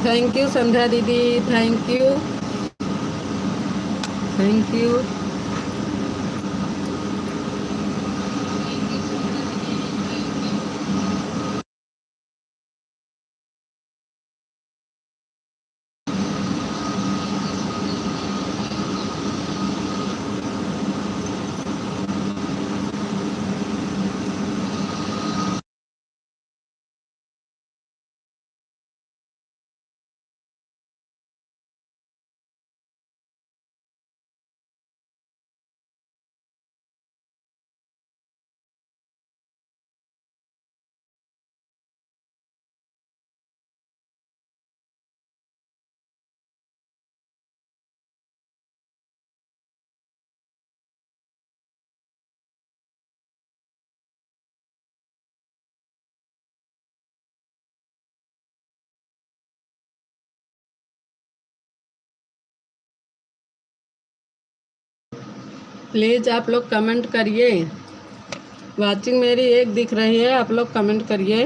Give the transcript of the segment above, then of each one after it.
Thank you संध्या दीदी। Thank you. Thank you. Please आप लोग कमेंट करिए। वाचिंग मेरी एक दिख रही है, आप लोग कमेंट करिए।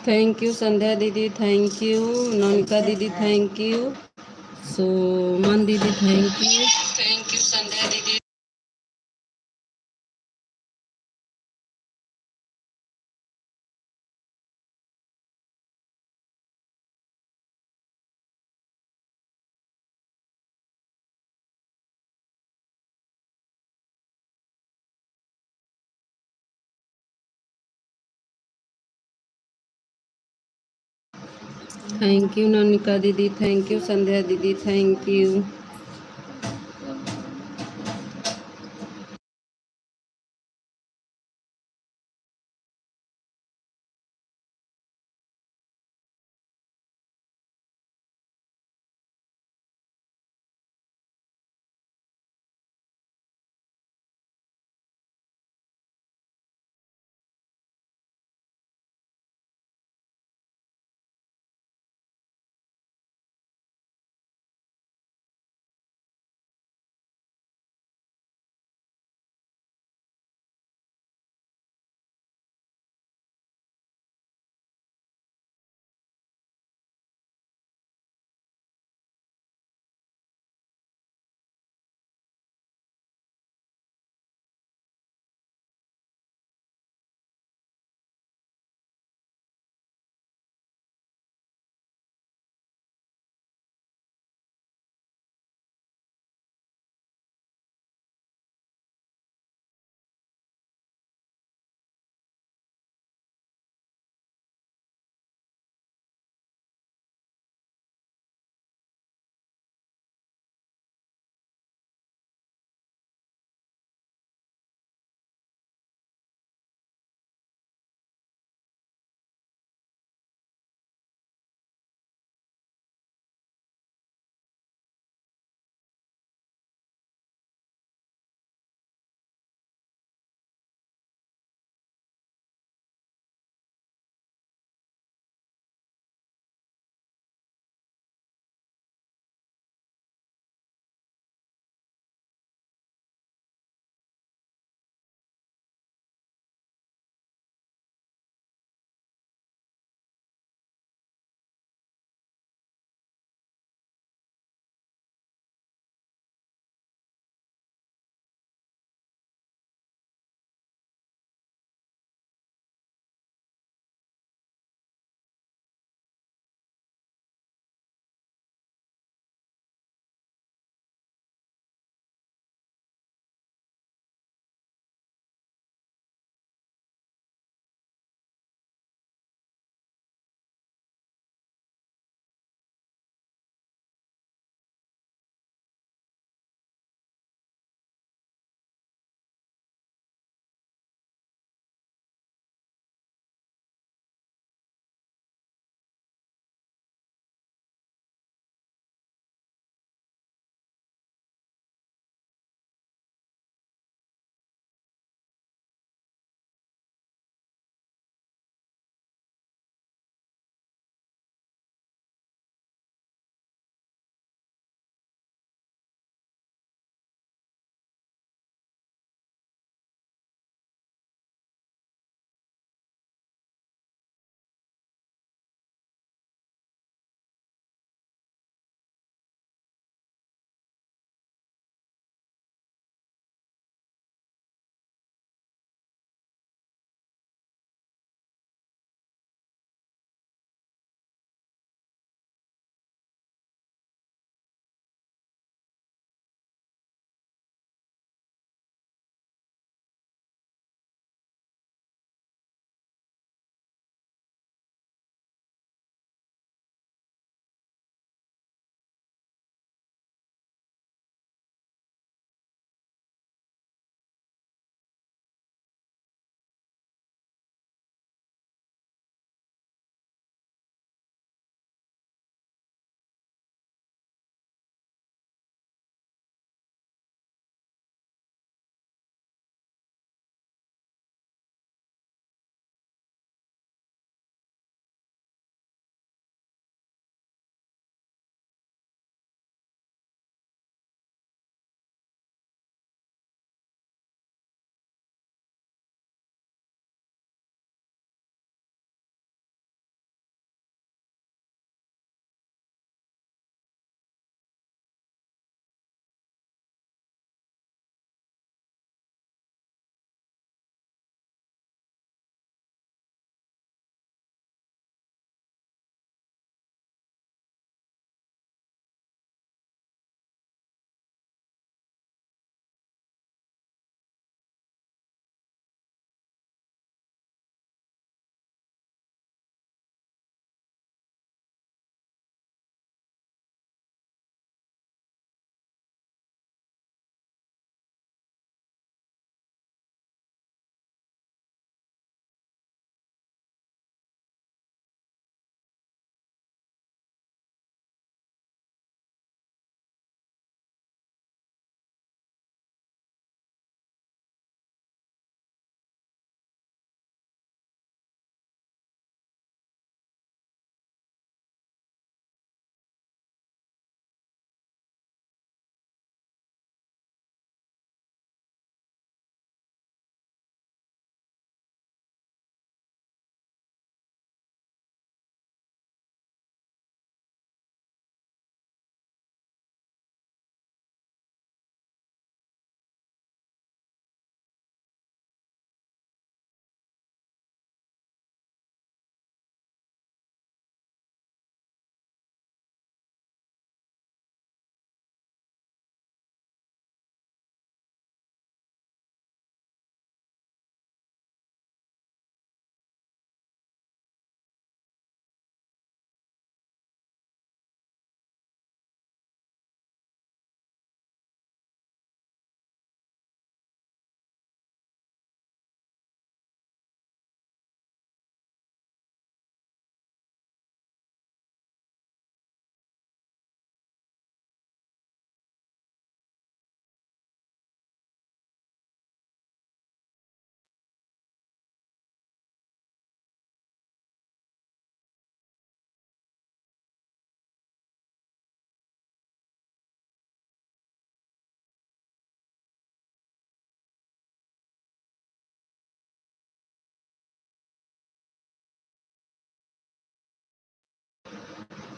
थैंक यू संध्या दीदी, थैंक यू नोनिका दीदी, थैंक यू सुमन दीदी, थैंक यू संध्या दीदी। थैंक यू नोनिका दीदी, थैंक यू संध्या दीदी, थैंक यू।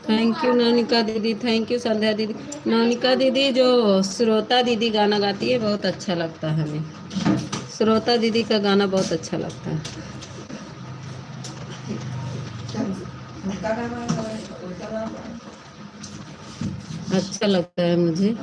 थैंक यू नौनिका दीदी, थैंक यू संध्या दीदी। नौनिका दीदी जो श्रोता दीदी गाना गाती है बहुत अच्छा लगता है हमें। श्रोता दीदी का गाना बहुत अच्छा लगता है। अच्छा लगता है मुझे।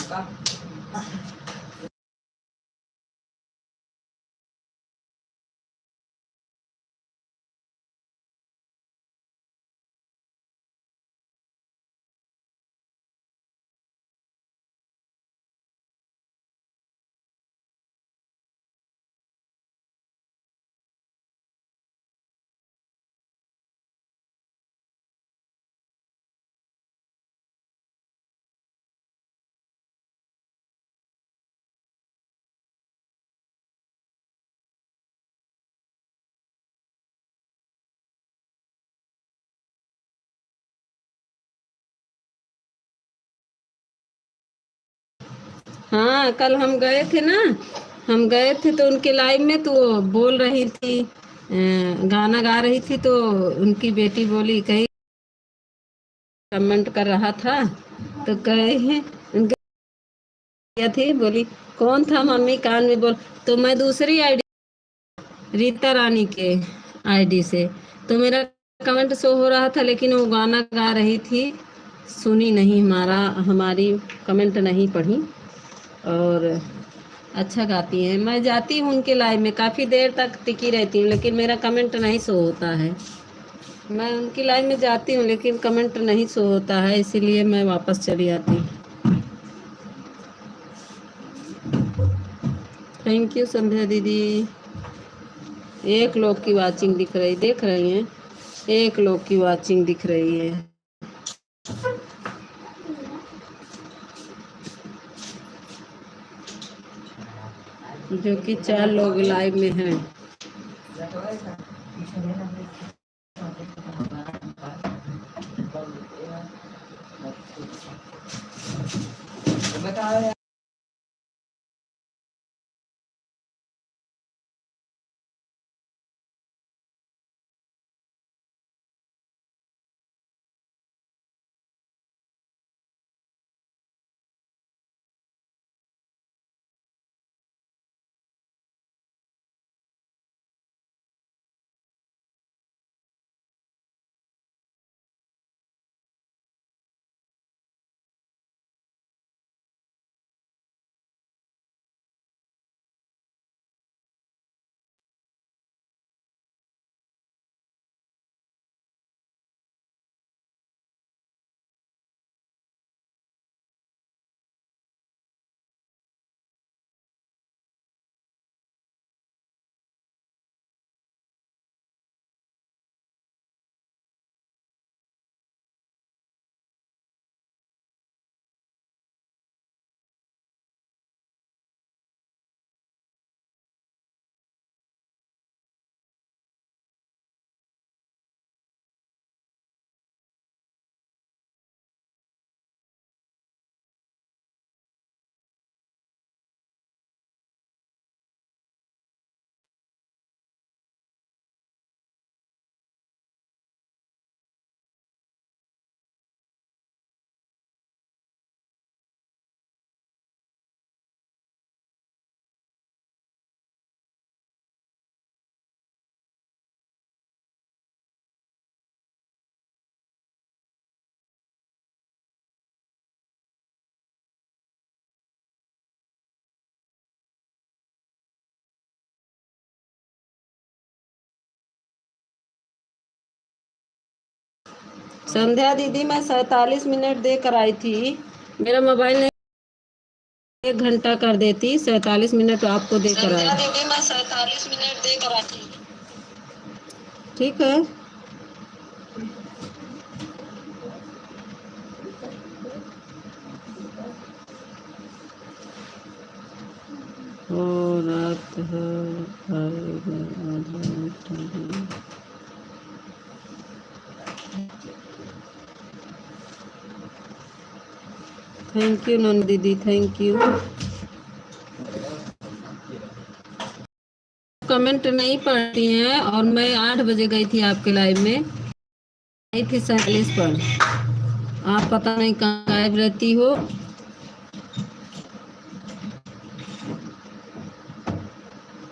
हाँ कल हम गए थे ना, हम गए थे तो उनके लाइव में तो वो बोल रही थी, गाना गा रही थी तो उनकी बेटी बोली कहीं कमेंट कर रहा था तो कहे उनके क्या थी बोली कौन था मम्मी कान में बोल, तो मैं दूसरी आईडी रीता रानी के आईडी से तो मेरा कमेंट शो हो रहा था लेकिन वो गाना गा रही थी, सुनी नहीं, हमारी कमेंट नहीं पढ़ी। और अच्छा गाती हैं, मैं जाती हूँ उनके लाइव में काफ़ी देर तक टिकी रहती हूँ लेकिन मेरा कमेंट नहीं शो होता है। मैं उनकी लाइव में जाती हूँ लेकिन कमेंट नहीं शो होता है इसीलिए मैं वापस चली आती हूँ। थैंक यू संध्या दीदी। एक लोग की वाचिंग दिख रही, देख रही हैं, एक लोग की वाचिंग दिख रही है जो कि 4 लोग लाइव में हैं। संध्या दीदी मैं 47 मिनट देकर आई थी, मेरा मोबाइल ने 1 घंटा कर देती, 47 मिनट आपको देकर आई। संध्या दीदी मैं 47 मिनट देकर आई थी। ठीक है ओ रात है थैंक यू नन दीदी, थैंक यू। कमेंट नहीं पढ़ती हैं और मैं 8 बजे गई थी आपके लाइव में, आई थी 47 पर। आप पता नहीं कहाँ गायब रहती हो।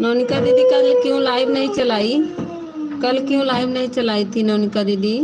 नोनिका दीदी कल क्यों लाइव नहीं चलाई? कल क्यों लाइव नहीं चलाई थी नोनिका दीदी?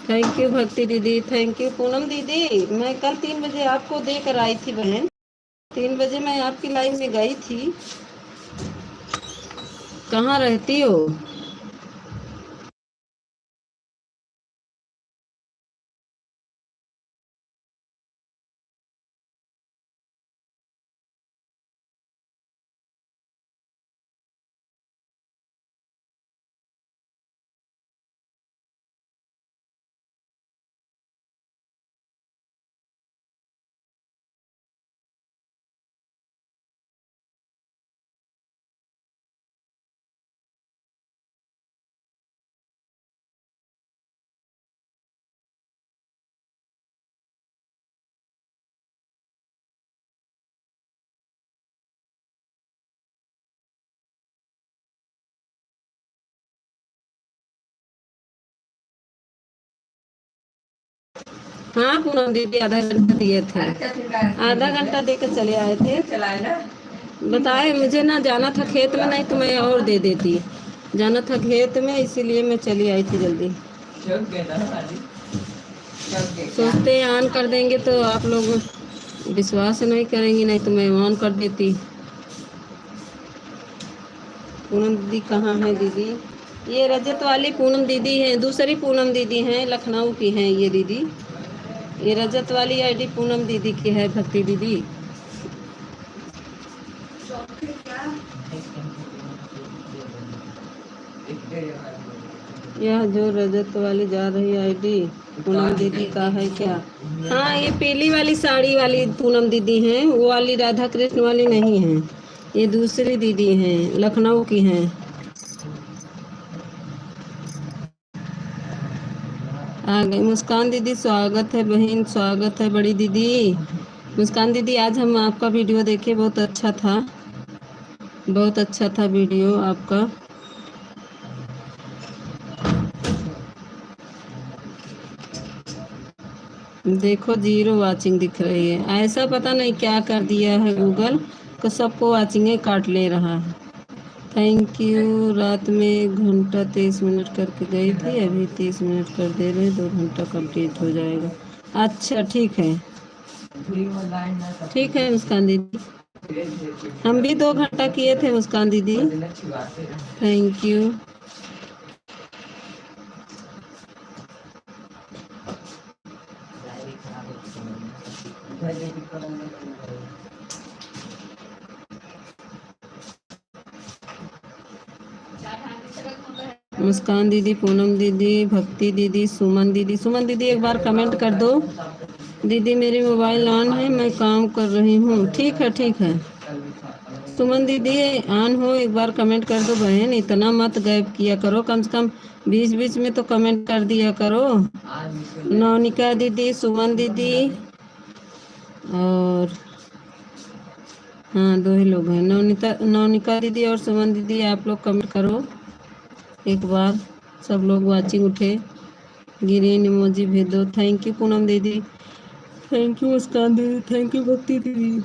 थैंक यू भक्ति दीदी, थैंक यू पूनम दीदी। मैं कल 3 बजे आपको देकर आई थी बहन, 3 बजे मैं आपकी लाइव में गई थी। कहाँ रहती हो? हाँ पूनम दीदी, आधा घंटा दिए थे, आधा घंटा दे के चले आए थे। बताए मुझे ना जाना था खेत में, नहीं तो मैं और दे देती। जाना था खेत में, इसीलिए मैं चली आई थी जल्दी। सोचते हैं ऑन कर देंगे तो आप लोग विश्वास नहीं करेंगी, नहीं तो मैं ऑन कर देती। पूनम दीदी कहाँ है दीदी? ये रजत वाली पूनम दीदी है, दूसरी पूनम दीदी हैं, लखनऊ की हैं ये दीदी। ये रजत वाली आईडी पूनम दीदी की है, भक्ति दीदी। यह जो रजत वाली जा रही आईडी पूनम दीदी का है क्या? हाँ, ये पीली वाली साड़ी वाली पूनम दीदी हैं, वो वाली राधा कृष्ण वाली नहीं है। ये दूसरी दीदी हैं, लखनऊ की हैं। आ गई मुस्कान दीदी, स्वागत है बहन, स्वागत है बड़ी दीदी। मुस्कान दीदी, आज हम आपका वीडियो देखे, बहुत अच्छा था, बहुत अच्छा था वीडियो आपका। देखो 0 वाचिंग दिख रही है, ऐसा पता नहीं क्या कर दिया है गूगल को, सबको वाचिंगे काट ले रहा है। Thank you. रात में घंटा 23 मिनट करके गई थी, अभी 30 मिनट कर दे रहे, 2 घंटा कंप्लीट हो जाएगा। अच्छा ठीक है, ठीक है मुस्कान दीदी, हम भी 2 घंटा किए थे मुस्कान दीदी। Thank you. मुस्कान दीदी, पूनम दीदी, भक्ति दीदी, सुमन दीदी। सुमन दीदी एक बार कमेंट कर दो। दीदी मेरी मोबाइल ऑन है, मैं काम कर रही हूँ। ठीक है ठीक है। सुमन दीदी ऑन हो, एक बार कमेंट कर दो बहन, इतना मत गैप किया करो, कम से कम बीच बीच में तो कमेंट कर दिया करो। नौनिका दीदी, सुमन दीदी और हाँ, 2 ही लोग हैं, नौनिका दीदी और सुमन दीदी, आप लोग कमेंट करो एक बार। सब लोग वाचिंग उठे, ग्रीन इमोजी भेज दो। थैंक यू पूनम दीदी, थैंक यू मुस्कान दीदी, थैंक यू भक्ति दीदी।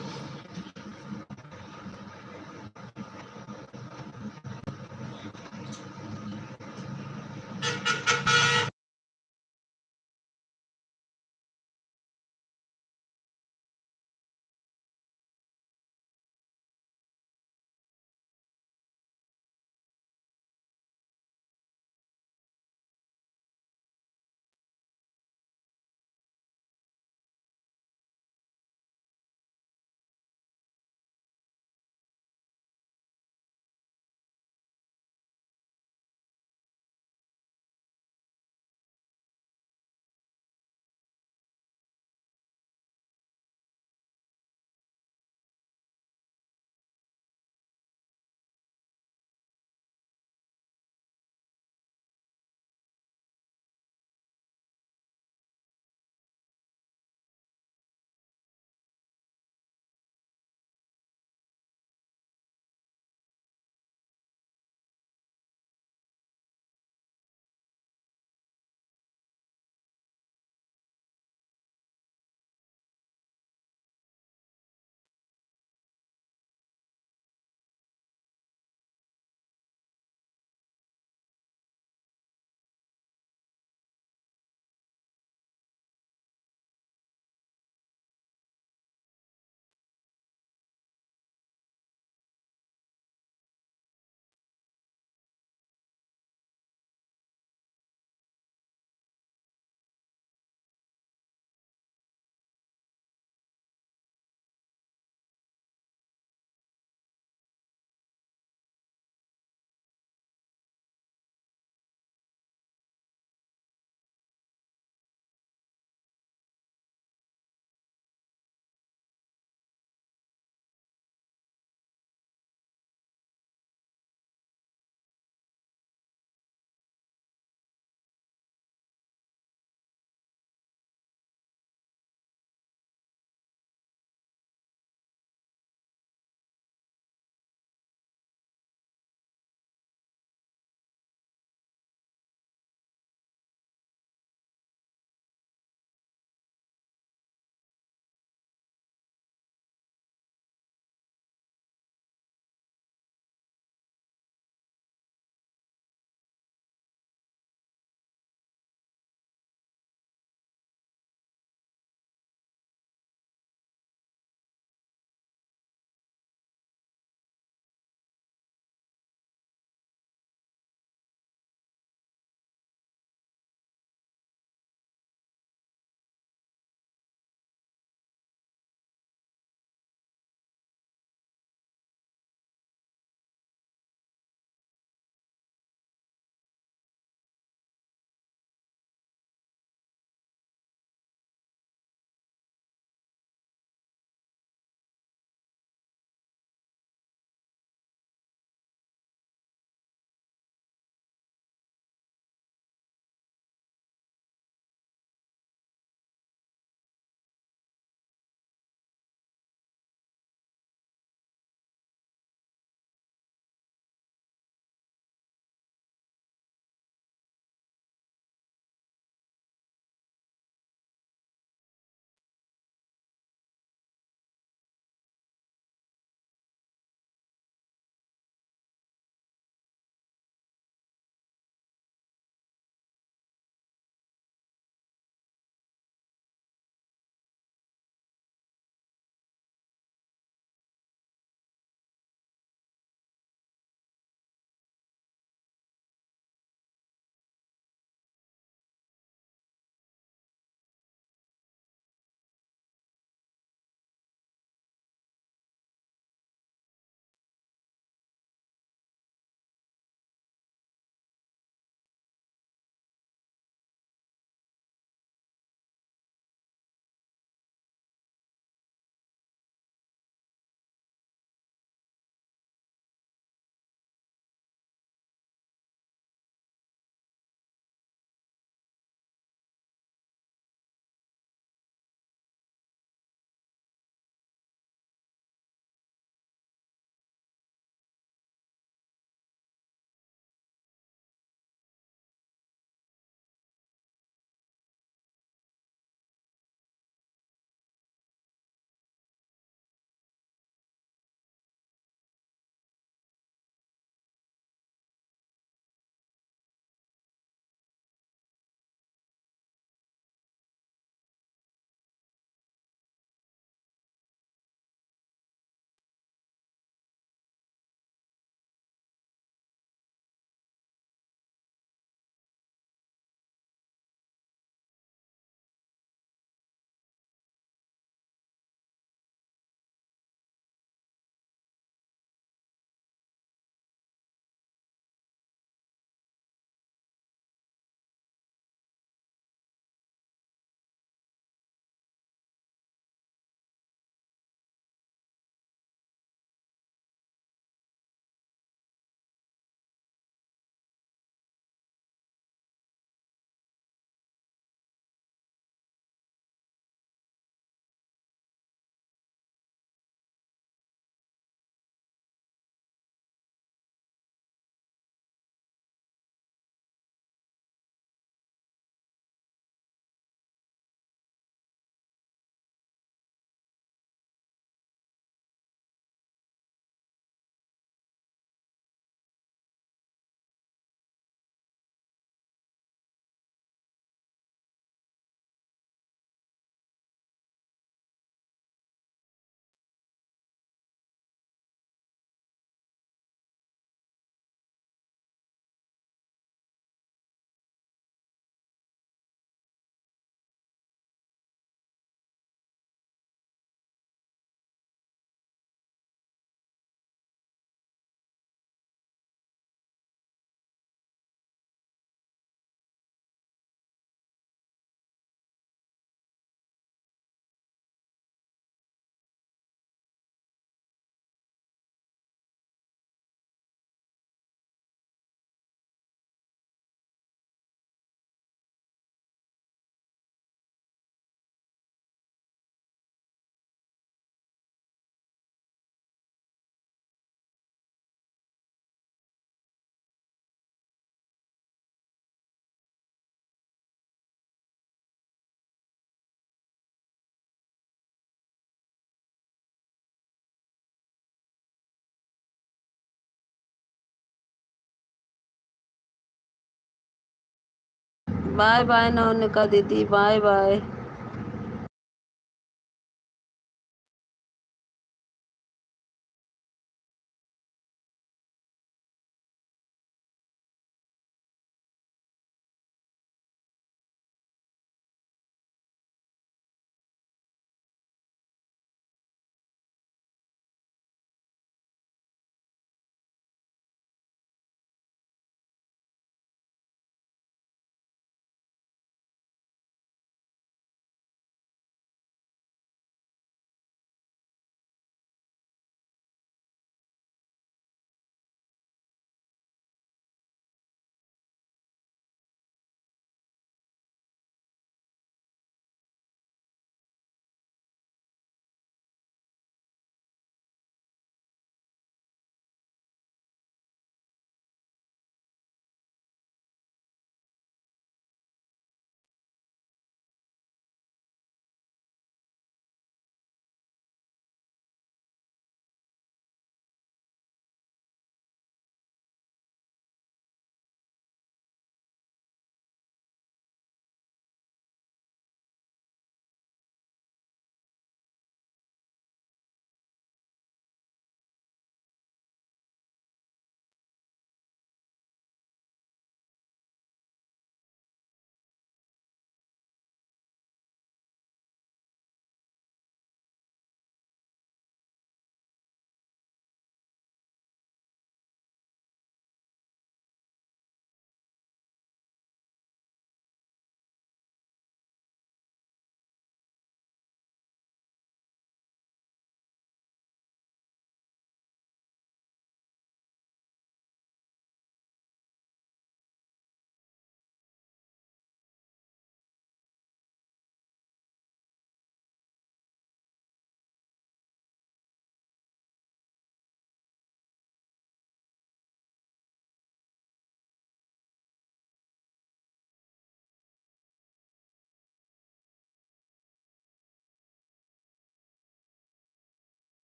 बाय बाय नौनिका दीदी, बाय बाय।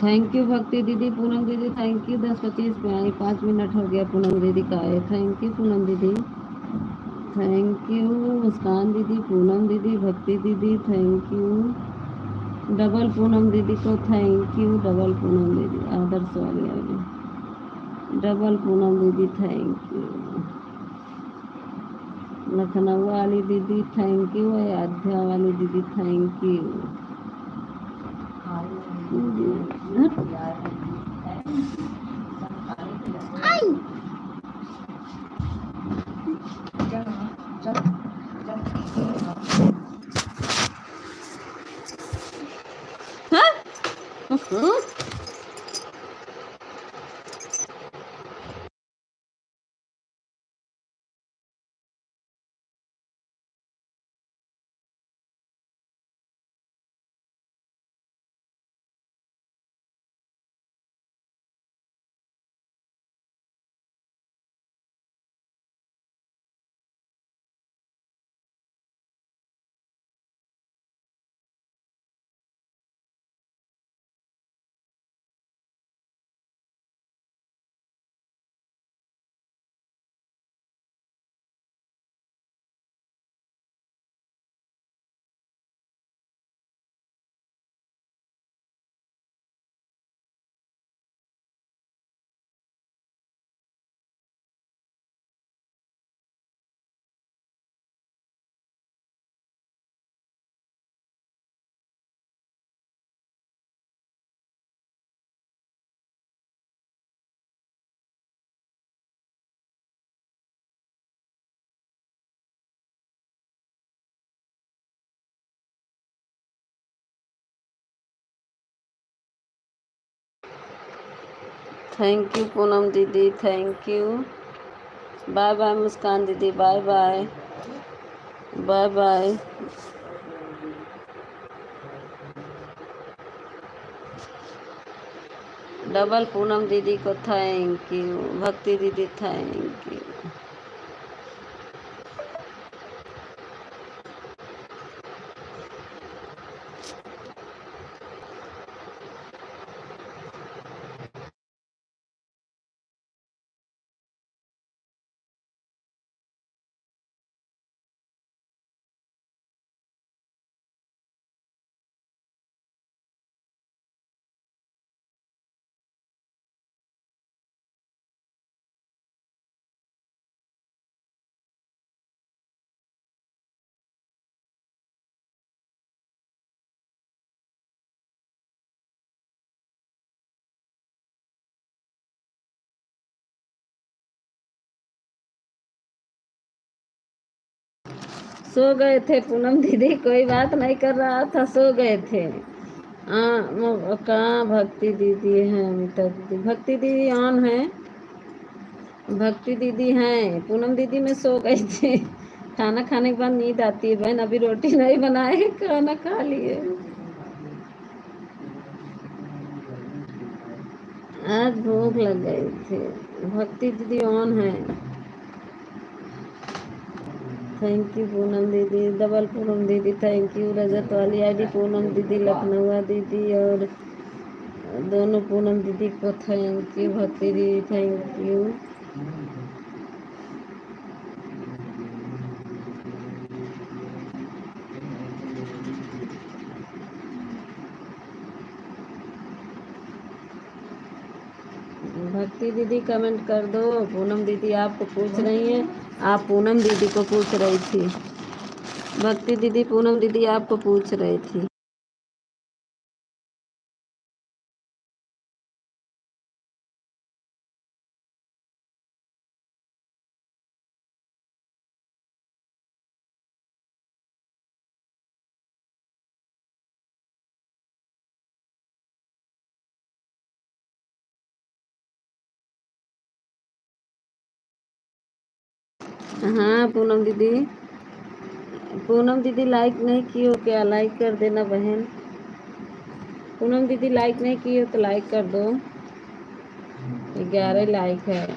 थैंक यू भक्ति दीदी, पूनम दीदी थैंक यू, 10-25 पे आई, 5 मिनट हो गया पूनम दीदी का आए। थैंक यू पूनम दीदी, थैंक यू मुस्कान दीदी, पूनम दीदी, भक्ति दीदी थैंक यू, डबल पूनम दीदी को थैंक यू, डबल पूनम दीदी आदर्श वाली वाली, डबल पूनम दीदी थैंक यू, लखनऊ वाली दीदी थैंक यू, अयोध्या वाली दीदी थैंक यू। हाँ? थैंक यू पूनम दीदी thank you, bye bye Muskan दीदी, bye bye, bye bye. Double Poonam दीदी को थैंक यू, भक्ति दीदी थैंक यू। सो गए थे पूनम दीदी, कोई बात नहीं कर रहा था, सो गए थे। कहाँ भक्ति दीदी हैं, अमिता दीदी, भक्ति दीदी ऑन है, भक्ति दीदी हैं, पूनम दीदी मैं सो गई थी। खाना खाने के बाद नींद आती है बहन, अभी रोटी नहीं बनाए, खाना खा लिए। आज भूख लग गई थी। भक्ति दीदी ऑन है। थैंक यू पूनम दीदी, डबल पूनम दीदी थैंक यू, रजत वाली आईडी पूनम दीदी, लखनऊ दीदी और दोनों पूनम दीदी को थैंक यू, भक्ति दीदी थैंक यू। भक्ति दीदी कमेंट कर दो, पूनम दीदी आपको पूछ रही हैं, आप पूनम दीदी को पूछ रही थी। भक्ति दीदी पूनम दीदी आपको पूछ रही थी। हाँ पूनम दीदी, पूनम दीदी लाइक नहीं की हो क्या, लाइक कर देना बहन। पूनम दीदी लाइक नहीं की हो तो लाइक कर दो, 11 लाइक है।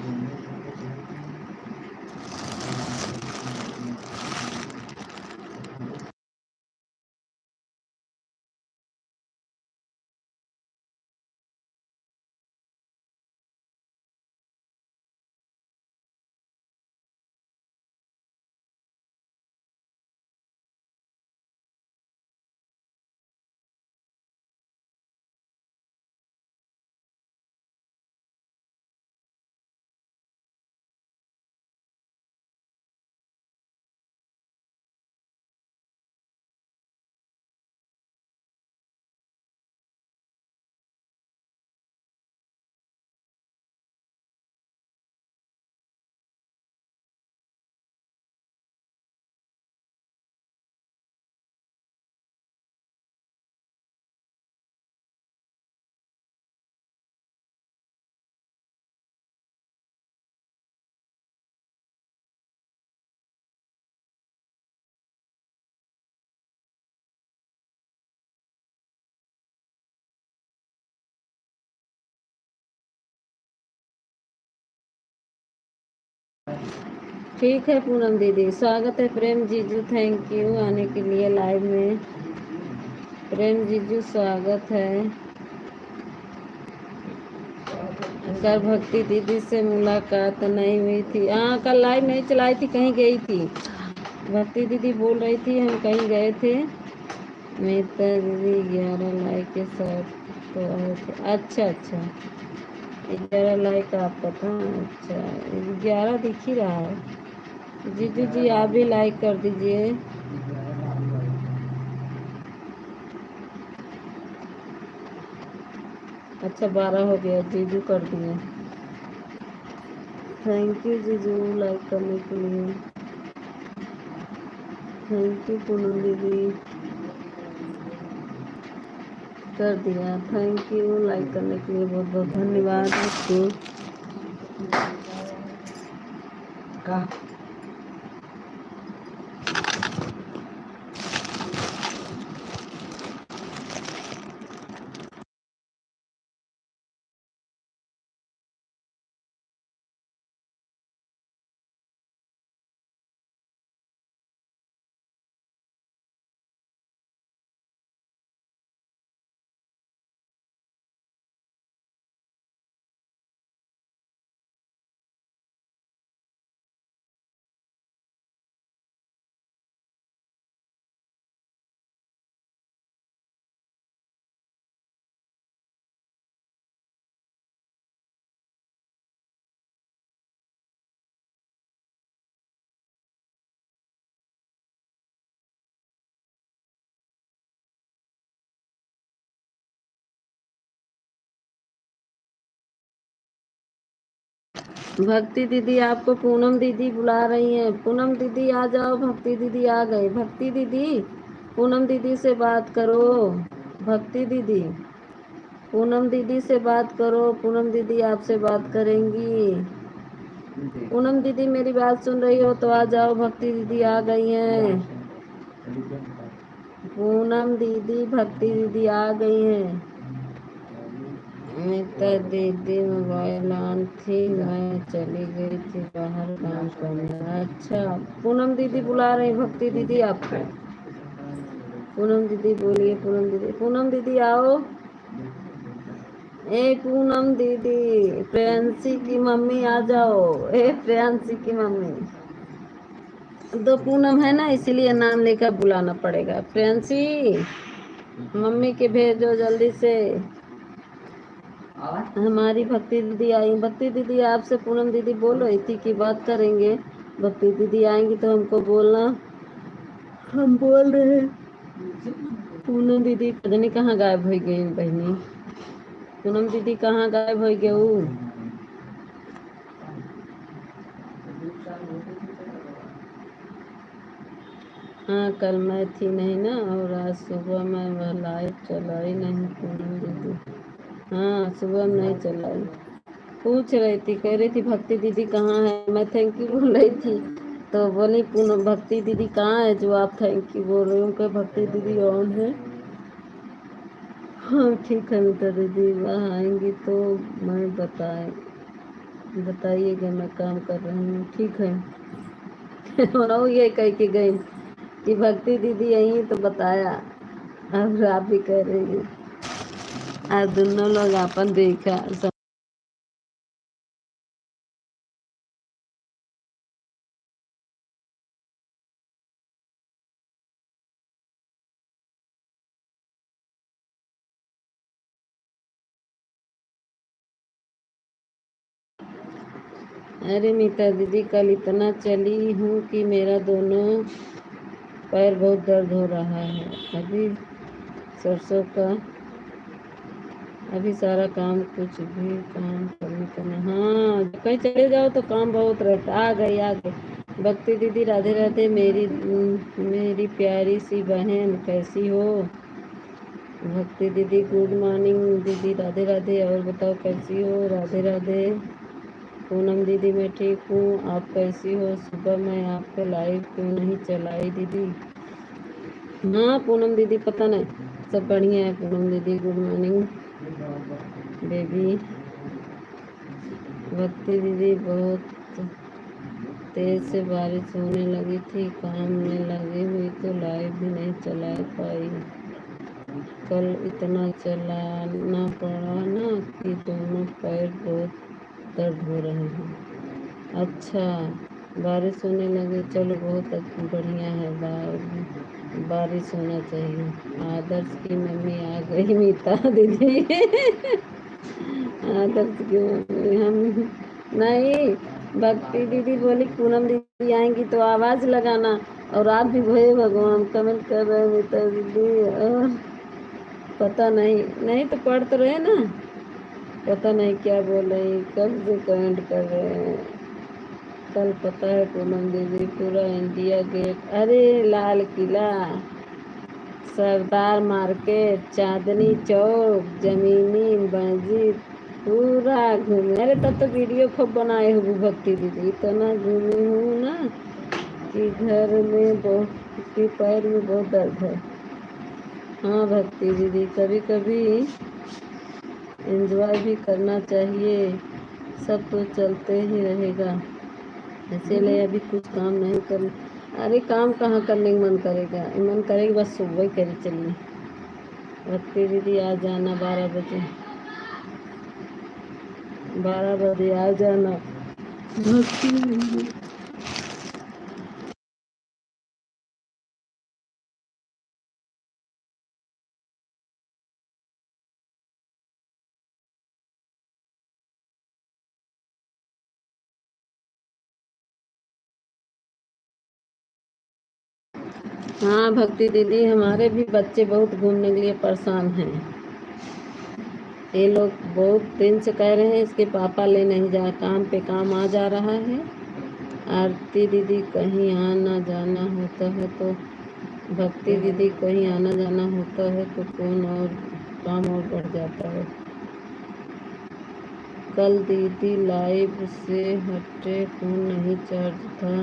ठीक है पूनम दीदी, स्वागत है प्रेम जीजू, थैंक यू आने के लिए लाइव में। प्रेम जीजू स्वागत है। कल भक्ति दीदी से मुलाकात नहीं हुई थी, हाँ कल लाइव नहीं चलाई थी, कहीं गई थी। भक्ति दीदी बोल रही थी हम कहीं गए थे। मेहता दीदी 11 लाइक के साथ तो आए थे। अच्छा अच्छा, 11 लाइक आपका था। अच्छा 11 दिख ही रहा है। जीजू जी आप भी लाइक कर दीजिए। अच्छा 12 हो गया, जीजू कर दिए। थैंक यू जीजू लाइक करने के लिए। थैंक यू पूनम दीदी, कर दिया। थैंक यू लाइक करने के लिए, बहुत बहुत धन्यवाद आपको। का भक्ति दीदी आपको पूनम दीदी बुला रही हैं। पूनम दीदी आ जाओ, भक्ति दीदी आ गए। भक्ति दीदी पूनम दीदी से बात करो। भक्ति दीदी पूनम दीदी से बात करो, पूनम दीदी आपसे बात करेंगी। पूनम दीदी मेरी बात सुन रही हो तो आ जाओ, भक्ति दीदी आ गई हैं। पूनम दीदी भक्ति दीदी आ गई हैं। मीता दीदी मोबाइल ऑन थी, मैं चली गई थी बाहर काम करने। अच्छा पूनम दीदी बुला रही भक्ति दीदी आपको। पूनम दीदी बोलिए, पूनम दीदी, पूनम दीदी आओ। ए पूनम दीदी, प्रियंशी की मम्मी आ जाओ। ए प्रियंशी की मम्मी, दो पूनम है ना इसीलिए नाम लेकर बुलाना पड़ेगा। प्रियंशी मम्मी के भेजो जल्दी से। हमारी भक्ति दीदी आई। भक्ति दीदी आपसे पूनम दीदी बोल रही थी कि बात करेंगे। भक्ति दीदी आएंगी तो हमको बोलना, हम बोल रहे हैं। पूनम दीदी पता नहीं कहाँ गायब हो गई बहनी। पूनम दीदी कहाँ गायब हो गई? हाँ कल मैं थी नहीं ना, और आज सुबह मैं वह लाइव चलाई नहीं पूनम दीदी। हाँ सुबह में नहीं चलाई। पूछ रही थी, कह रही थी भक्ति दीदी कहाँ है, मैं थैंक यू बोल रही थी तो बोली पूनम भक्ति दीदी कहाँ है जो आप थैंक यू बोल रही हूँ। क्या भक्ति दीदी ऑन है? हाँ ठीक है मीता दीदी, वह आएंगी तो मैं बताइएगा, मैं काम कर रही हूँ। ठीक है। और ये कह के गई कि भक्ति दीदी आई तो बताया। अब आप भी कह रही हैं, आज दोनों लोग आपन देखा सब। अरे मीता दीदी कल इतना चली हूँ कि मेरा दोनों पैर बहुत दर्द हो रहा है। अभी सरसों का अभी सारा काम, कुछ भी काम करना। हाँ कहीं चले जाओ तो काम बहुत रहता। आ गई भक्ति दीदी, राधे राधे मेरी प्यारी सी बहन, कैसी हो? भक्ति दीदी गुड मॉर्निंग दीदी, राधे राधे। और बताओ कैसी हो? राधे राधे। पूनम दीदी मैं ठीक हूँ, आप कैसी हो? सुबह मैं आपको लाइव क्यों नहीं चलाई दीदी? हाँ पूनम दीदी पता नहीं, सब बढ़िया है पूनम दीदी, गुड मॉर्निंग बेबी। भक्ति दीदी बहुत तेज से बारिश होने लगी थी, काम में लगी हुई तो लाइव भी नहीं चला पाई। कल इतना चलाना पड़ा ना कि दोनों पैर बहुत दर्द हो रहे हैं। अच्छा, बारिश होने लगी, चलो बहुत बढ़िया है। बारिश होना चाहिए। आदर्श की मम्मी आ गई, मीता दीदी। आदर्श की मम्मी हम नहीं, भक्ति दीदी बोली पूनम दीदी आएंगी तो आवाज लगाना। और आप भी भोले भगवान कमेंट कर रहे हैं मीता दीदी। और पता नहीं, नहीं तो पढ़ तो रहे ना। पता नहीं क्या बोल रही, कब से कमेंट कर रहे हैं। कल पता है पूनम दीदी पूरा इंडिया गेट, अरे लाल किला, सरदार मार्केट, चांदनी चौक, जमीनी मस्जिद पूरा घूमे। अरे तब तो वीडियो खूब बनाए हो भक्ति दीदी। इतना घूमी हूँ ना कि घर में बहुत कि पैर में बहुत दर्द है। हाँ भक्ति दीदी, कभी कभी एंजॉय भी करना चाहिए। सब तो चलते ही रहेगा, इसीलिए अभी कुछ काम नहीं कर। अरे काम कहाँ करने का मन करेगा, मन करेगा बस सुबह ही करे चलिए। भक्ति दीदी आ जाना 12 बजे, 12 बजे आ जाना भक्ति दीदी। हाँ भक्ति दीदी, हमारे भी बच्चे बहुत घूमने के लिए परेशान हैं। ये लोग बहुत दिन से कह रहे हैं इसके पापा ले नहीं जा, काम पे काम आ जा रहा है। आरती दीदी कहीं आना जाना होता है तो भक्ति दीदी कहीं आना जाना होता है तो फोन और काम और बढ़ जाता है। कल दीदी लाइव से हटे, फोन नहीं चार्ज था,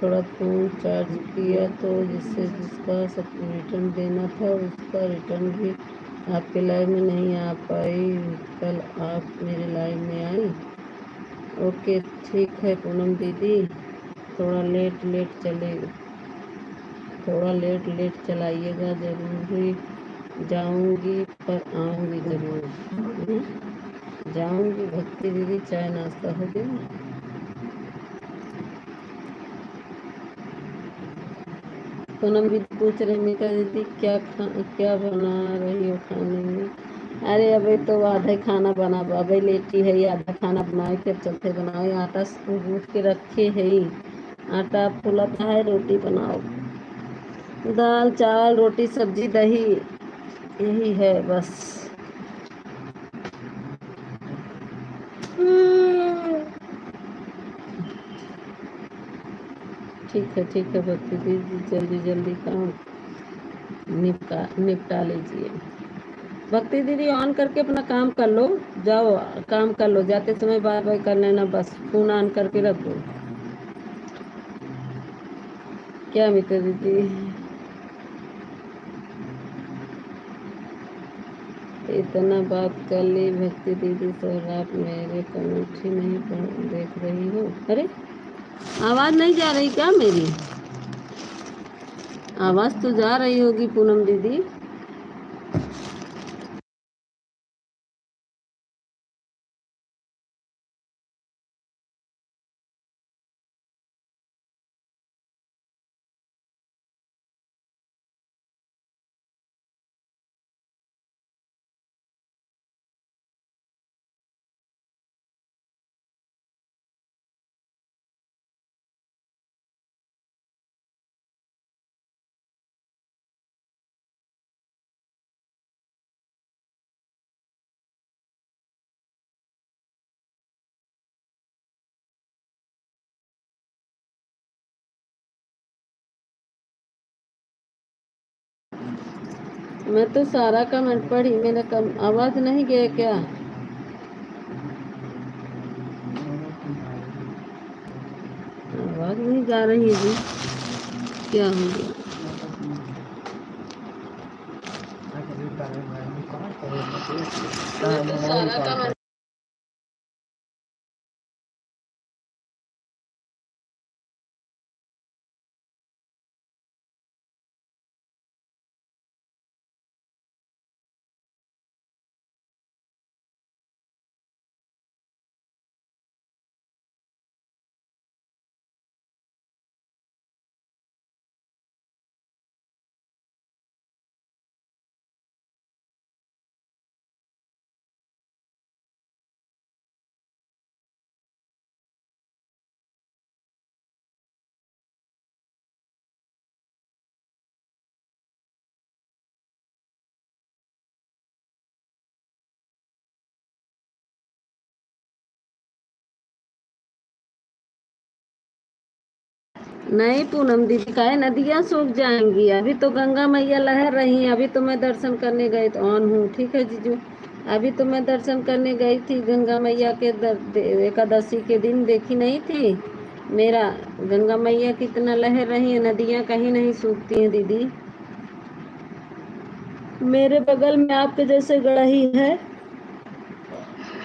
थोड़ा फोन चार्ज किया तो जिसका सब रिटर्न देना था उसका रिटर्न भी आपके लाइव में नहीं आ पाई। कल आप मेरे लाइव में आई। ओके ठीक है पूनम दीदी, थोड़ा लेट लेट चले, थोड़ा लेट लेट चलाइएगा। ज़रूरी जाऊंगी पर आऊंगी ज़रूर। जाऊंगी भक्ति दीदी, चाय नाश्ता हो गया। पूनम दीदी पूछ रहे मीता दीदी क्या बना रही हो खाने में। अरे अभी तो आधा ही खाना बना, अभी लेटी है, आधा खाना बनाए फिर चलते बनाओ। आटा गूँथ के रखे है, आटा फुलाता है, रोटी बनाओ। दाल चावल रोटी सब्जी दही यही है बस। ठीक है भक्ति दीदी, जल्दी जल्दी काम निपटा लीजिए। भक्ति दीदी ऑन करके अपना काम कर लो, जाओ काम कर लो, जाते समय बाय बाय कर लेना, बस फोन ऑन करके रख दो। क्या मित्र दीदी, इतना बात कर ली भक्ति दीदी सर, आप मेरे कमेंट ही नहीं देख रही हो। अरे आवाज़ नहीं जा रही क्या मेरी? आवाज़ तो जा रही होगी पूनम दीदी। मैं तो सारा कमेंट पढ़ी, मेरा आवाज़ नहीं गया क्या? आवाज़ नहीं जा रही है जी, क्या हो गया? नहीं पूनम दीदी, का है नदियाँ सूख जाएंगी, अभी तो गंगा मैया लहर रही हैं। अभी तो मैं दर्शन करने गई तो ऑन हूँ, ठीक है जीजू। अभी तो मैं दर्शन करने गई थी गंगा मैया के एकादशी के दिन, देखी नहीं थी मेरा। गंगा मैया कितना लहर रही है, नदियाँ कहीं नहीं सूखती हैं दीदी। मेरे बगल में आपके जैसे गड़ही है।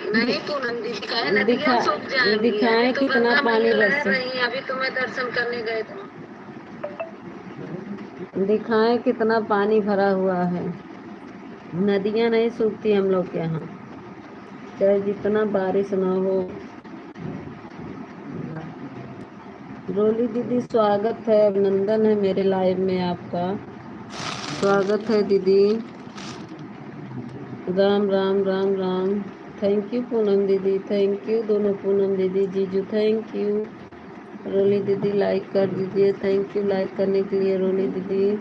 नहीं पूनम दीदी, का है नदियाँ सूख जाएंगी, दिखाएं तो कितना पानी बरस रही है। अभी तो मैं दर्शन करने गए थे, दिखाएं कितना पानी भरा हुआ है। नदियाँ नहीं सूखती हम लोग के यहाँ, चाहे जितना बारिश ना हो। रोली दीदी स्वागत है, अभिनंदन है मेरे लाइव में आपका। स्वागत है दीदी। राम राम राम राम। थैंक यू पूनम दीदी, थैंक यू दोनों पूनम दीदी जीजू, थैंक यू। रोली दीदी लाइक कर दीजिए, थैंक यू लाइक करने के लिए रोली दीदी।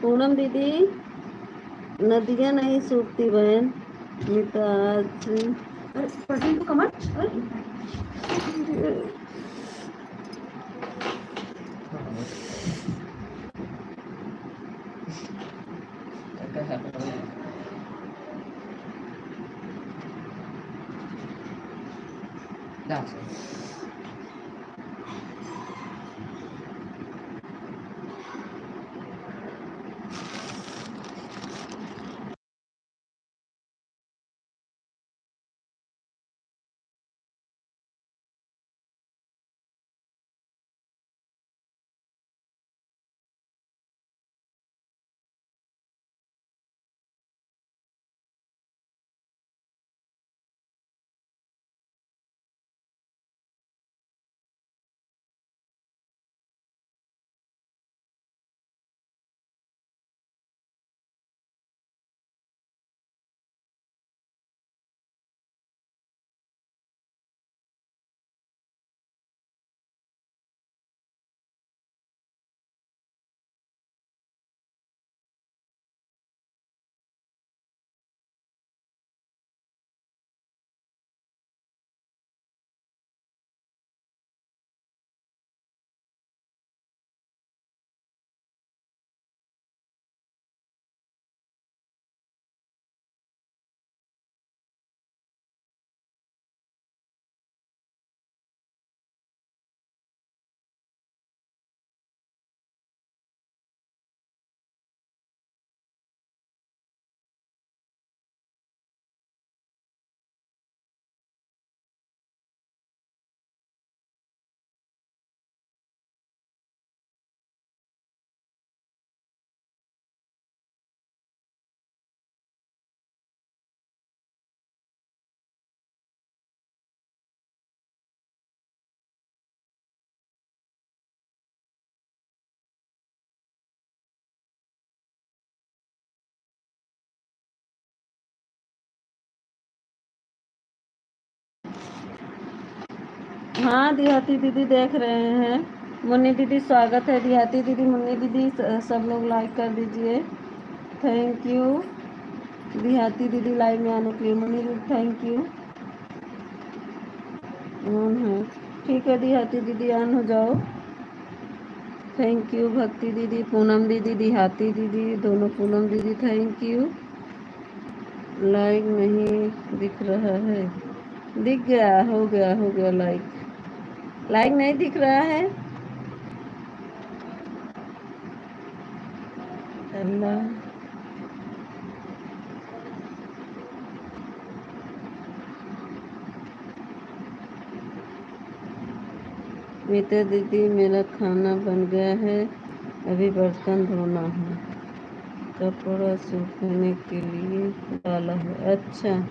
पूनम दीदी नदियाँ नहीं सूखती बहन, मिताज। अरे पढ़ने को कमर। हाँ देहाती दीदी देख रहे हैं। मुन्नी दीदी स्वागत है, देहाती दीदी मुन्नी दीदी सब लोग लाइक कर दीजिए, थैंक यू। देहाती दीदी लाइव में आने के लिए, मुन्नी दीदी थैंक यू। ऑन है, ठीक है देहाती दीदी ऑन हो जाओ, थैंक यू। भक्ति दीदी, पूनम दीदी, देहाती दीदी, दोनों पूनम दीदी थैंक यू। लाइक नहीं दिख रहा है, दिख गया, हो गया हो गया लाइक। लाइक नहीं दिख रहा है, अल्लाह। मीता दीदी मेरा खाना बन गया है, अभी बर्तन धोना है, कपड़ा सूखने के लिए डाला है। अच्छा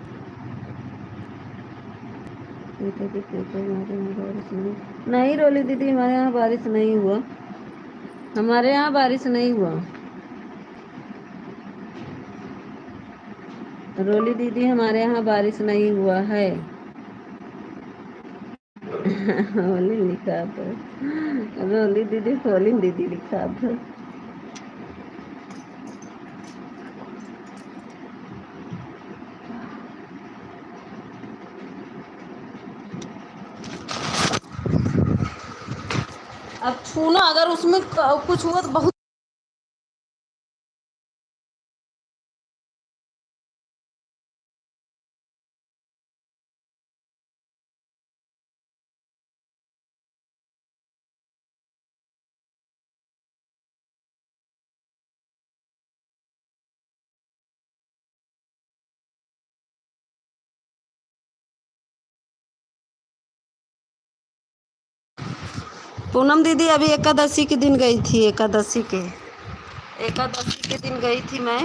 मीता दीदी तो हमारे यहाँ बारिश नहीं, रोली दीदी हमारे यहाँ बारिश नहीं हुआ, हमारे यहाँ बारिश नहीं हुआ। रोली दीदी हमारे यहाँ बारिश नहीं हुआ है। होली लिखा था, रोली दीदी होली दीदी लिखा था। अब छूना अगर उसमें कुछ हुआ तो बहुत। पूनम दीदी अभी एकादशी के दिन गई थी, एकादशी के दिन गई थी मैं।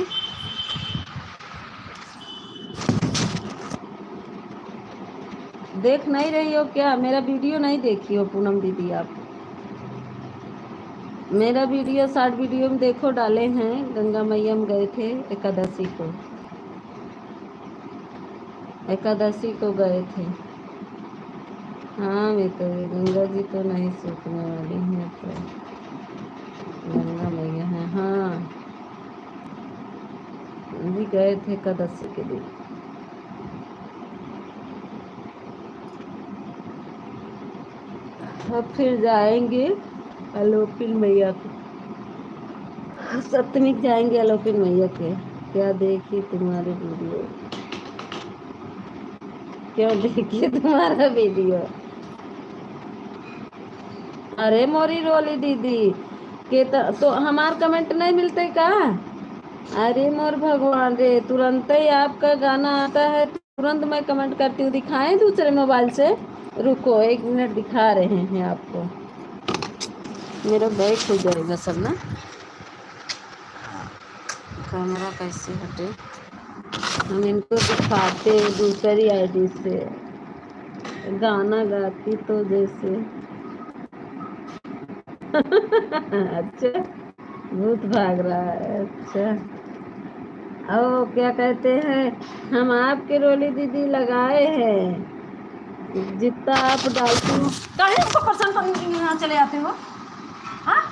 देख नहीं रही हो क्या? मेरा वीडियो नहीं देखी हो पूनम दीदी आप? मेरा वीडियो शॉर्ट वीडियो में देखो डाले हैं, गंगा मैया में गए थे एकादशी को, एकादशी को गए थे। हाँ मैं तो गंगा जी तो नहीं सूखने वाली हैं, तो गंगा मैया हैं। हाँ भी गए थे एकादशी के दिन। अब फिर जाएंगे आलोपिल मैया को, सप्तमी को जाएंगे आलोपिल मैया के। क्या देखी तुम्हारे वीडियो, क्यों देखिए तुम्हारा वीडियो? अरे मोरी रोली दीदी के तो हमार कमेंट नहीं मिलते का? अरे मोर भगवान रे, तुरंत ही आपका गाना आता है, तुरंत मैं कमेंट करती हूँ। दिखाएं दूसरे मोबाइल से? रुको 1 मिनट, दिखा रहे हैं आपको। मेरा बैग हो जाएगा सब ना, कैमरा कैसे हटे? हम इनको दिखाते दूसरी आईडी से, गाना गाती तो जैसे। अच्छा, भूत भाग रहा है। अच्छा, ओ क्या कहते हैं, हम आपके रोली दीदी लगाए हैं, जितना आप डालती हो। काहे हमको परेशान करने के लिए यहाँ चले आते हो? हाँ,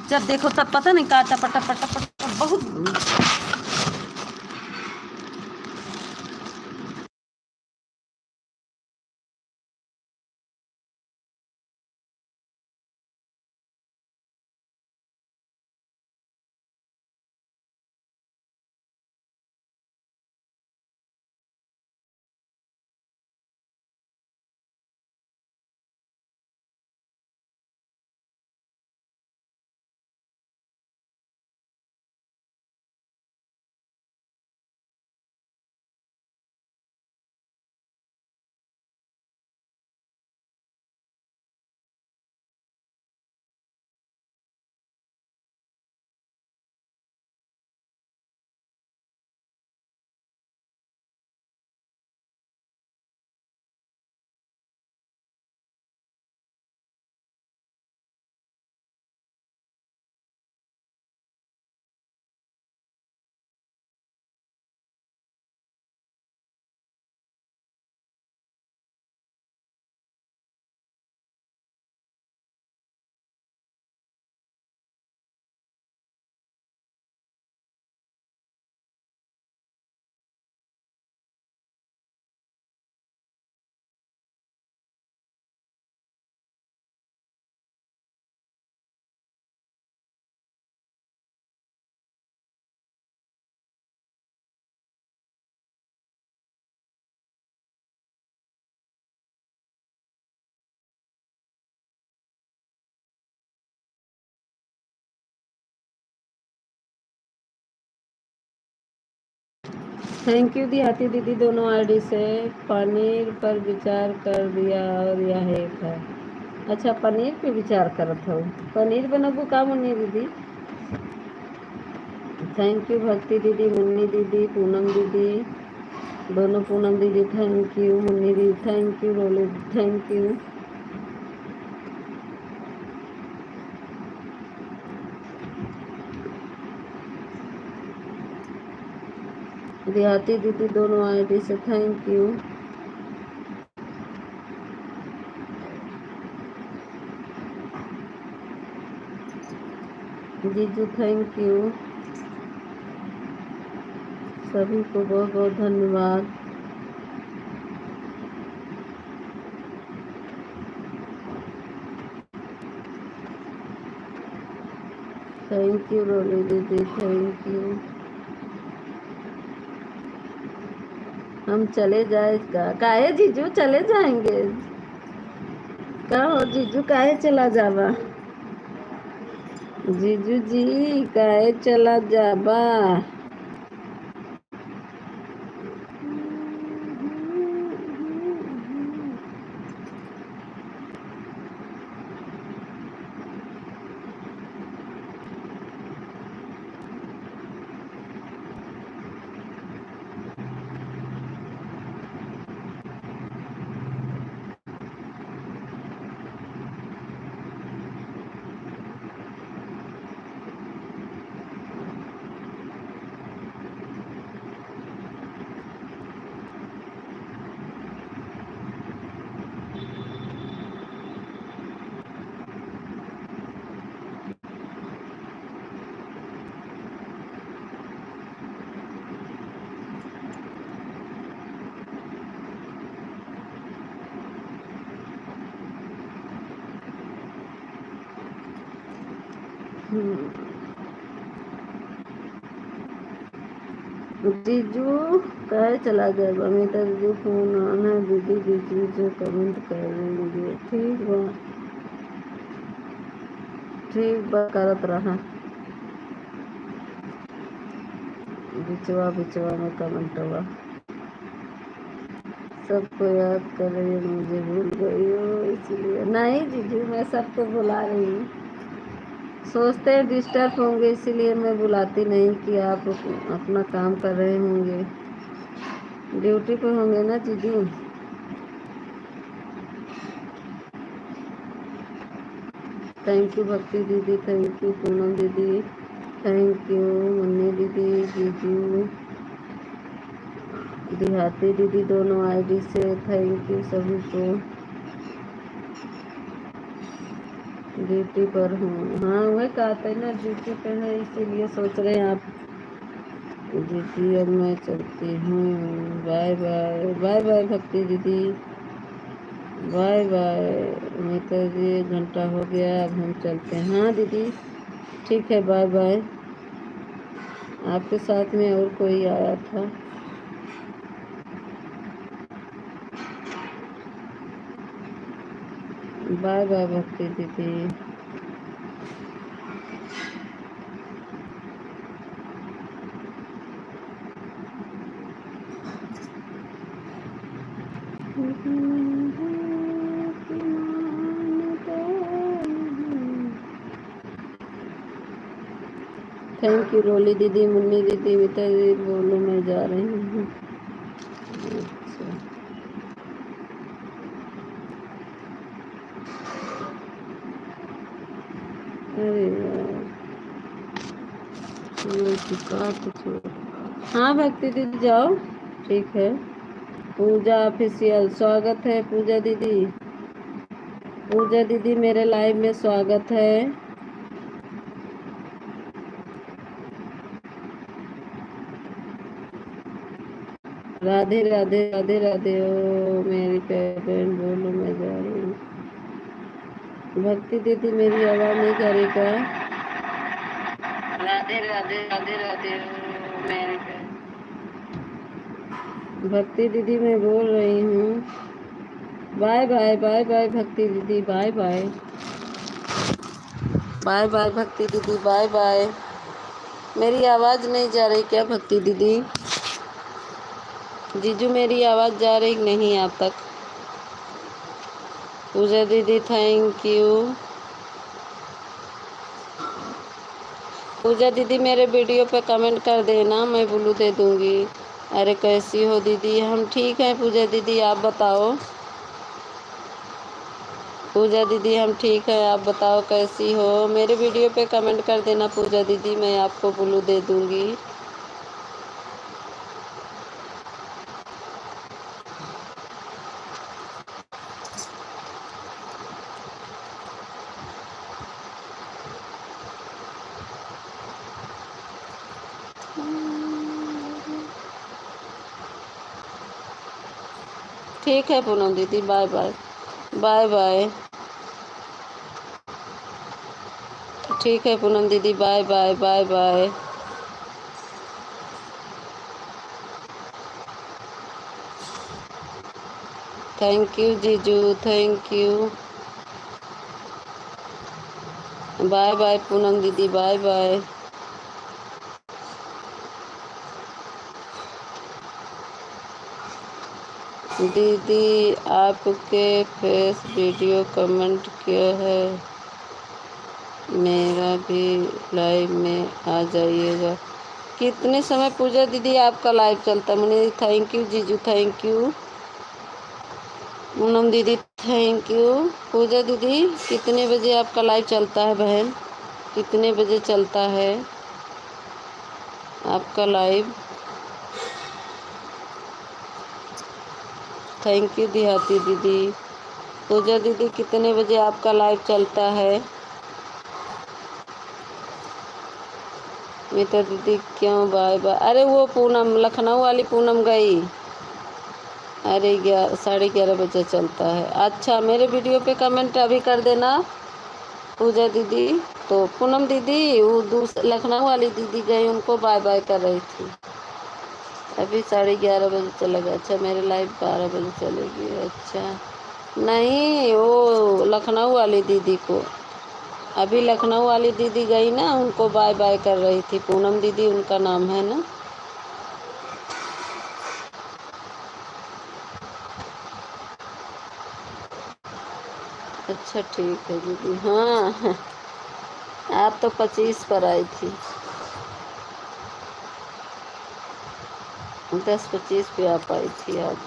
जब देखो तब पता नहीं का टपा टपा टपा टपा बहुत। थैंक यू देहाती दीदी, दोनों आईडी से पनीर पर विचार कर दिया और यह एक है। अच्छा, पनीर पे विचार करत हो? पनीर बनबू का मुन्नी दीदी? थैंक यू भक्ति दीदी, मुन्नी दीदी, पूनम दीदी, दोनों पूनम दीदी थैंक यू, मुन्नी दीदी thank you, Roli thank you. देहाती दीदी दोनों आईडी से थैंक यू। जीजू थैंक यू, सभी को बहुत बहुत धन्यवाद। थैंक यू रोली दीदी, थैंक यू। हम चले जाए का काहे जीजू चले जाएंगे? का हो जीजू काहे चला जावा? जीजू जी काहे चला जाबा? जीजू काहे चला जाएगा? मेरा जीजू फोन आना दीदी, जीजू से कमेंट करेंगे। ठीक बा करत रहा। बिचवा बिचवा में कमेंट हुआ। सबको याद कर रही है, मुझे भूल गई हो इसलिए। नहीं जीजू मैं सबको बुला रही हूँ। सोचते हैं डिस्टर्ब होंगे इसीलिए मैं बुलाती नहीं कि आप अपना काम कर रहे होंगे, ड्यूटी पे होंगे ना जीजू। थैंक यू भक्ति दीदी, थैंक यू पूनम दीदी, थैंक यू मुन्नी दीदी, जीजू देहाती दीदी दोनों आईडी से थैंक यू सभी को। ड्यूटी पर हूँ, हाँ वही कहते हैं ना ड्यूटी पे है इसीलिए सोच रहे हैं आप। दीदी अब मैं चलती हूँ, बाय बाय। बाय बाय भक्ति दीदी, बाय बाय। मैं तो ये 1 घंटा हो गया, अब हम चलते हैं। हाँ दीदी ठीक है, बाय बाय। आपके साथ में और कोई आया था? बाय बाय भक्ति दीदी। थैंक यू रोली दीदी, मुन्नी दीदी, मिता दीदी। बोलो मैं जा रही हूँ। अच्छा अरे यार हाँ भक्ति दीदी जाओ, ठीक है। पूजा ऑफिशियल स्वागत है पूजा दीदी। पूजा दीदी मेरे लाइव में स्वागत है। राधे राधे राधे राधे। ओ मेरी बहन बोलो मैं जा रही हूँ। भक्ति दीदी मेरी आवाज नहीं जा रही क्या? राधे राधे राधे राधे। ओ मेरी बहन भक्ति दीदी मैं बोल रही हूँ। बाय बाय बाय बाय भक्ति दीदी, बाय बाय। बाय बाय भक्ति दीदी, बाय बाय। मेरी आवाज़ नहीं जा रही क्या भक्ति दीदी? जीजू मेरी आवाज़ जा रही नहीं आप तक? पूजा दीदी थैंक यू। पूजा दीदी मेरे वीडियो पे कमेंट कर देना, मैं ब्लू दे दूँगी। अरे कैसी हो दीदी? हम ठीक हैं पूजा दीदी, आप बताओ। पूजा दीदी हम ठीक है, आप बताओ कैसी हो? मेरे वीडियो पे कमेंट कर देना पूजा दीदी, मैं आपको ब्लू दे दूँगी। ठीक है पूनम दीदी, बाय बाय। Bye bye. ठीक। ठीक है पूनम दीदी, bye bye bye bye. Thank you जीजू, thank you. Bye bye Poonam दीदी, बाय बाय। दीदी आपके फेस वीडियो कमेंट किया है, मेरा भी लाइव में आ जाइएगा। कितने समय पूजा दीदी आपका लाइव चलता है? मुझे थैंक यू जीजू, थैंक यू। पूनम दीदी थैंक यू। पूजा दीदी कितने बजे आपका लाइव चलता है बहन? कितने बजे चलता है आपका लाइव? थैंक यू देहाती दीदी। पूजा दीदी कितने बजे आपका लाइव चलता है? मीता दीदी क्यों बाय बाय? अरे वो पूनम, लखनऊ वाली पूनम गई। अरे 11:30 बजे चलता है। अच्छा, मेरे वीडियो पे कमेंट अभी कर देना पूजा दीदी। तो पूनम दीदी वो लखनऊ वाली दीदी गई, उनको बाय बाय कर रही थी। अभी 11:30 बजे चलेगा। अच्छा, मेरे लाइव 12 बजे चलेगी। अच्छा नहीं, वो लखनऊ वाली दीदी को, अभी लखनऊ वाली दीदी गई ना, उनको बाय बाय कर रही थी। पूनम दीदी उनका नाम है ना। अच्छा ठीक है दीदी। हाँ आप तो 25 पर आई थी, 10-25 पे आप आई थी आप।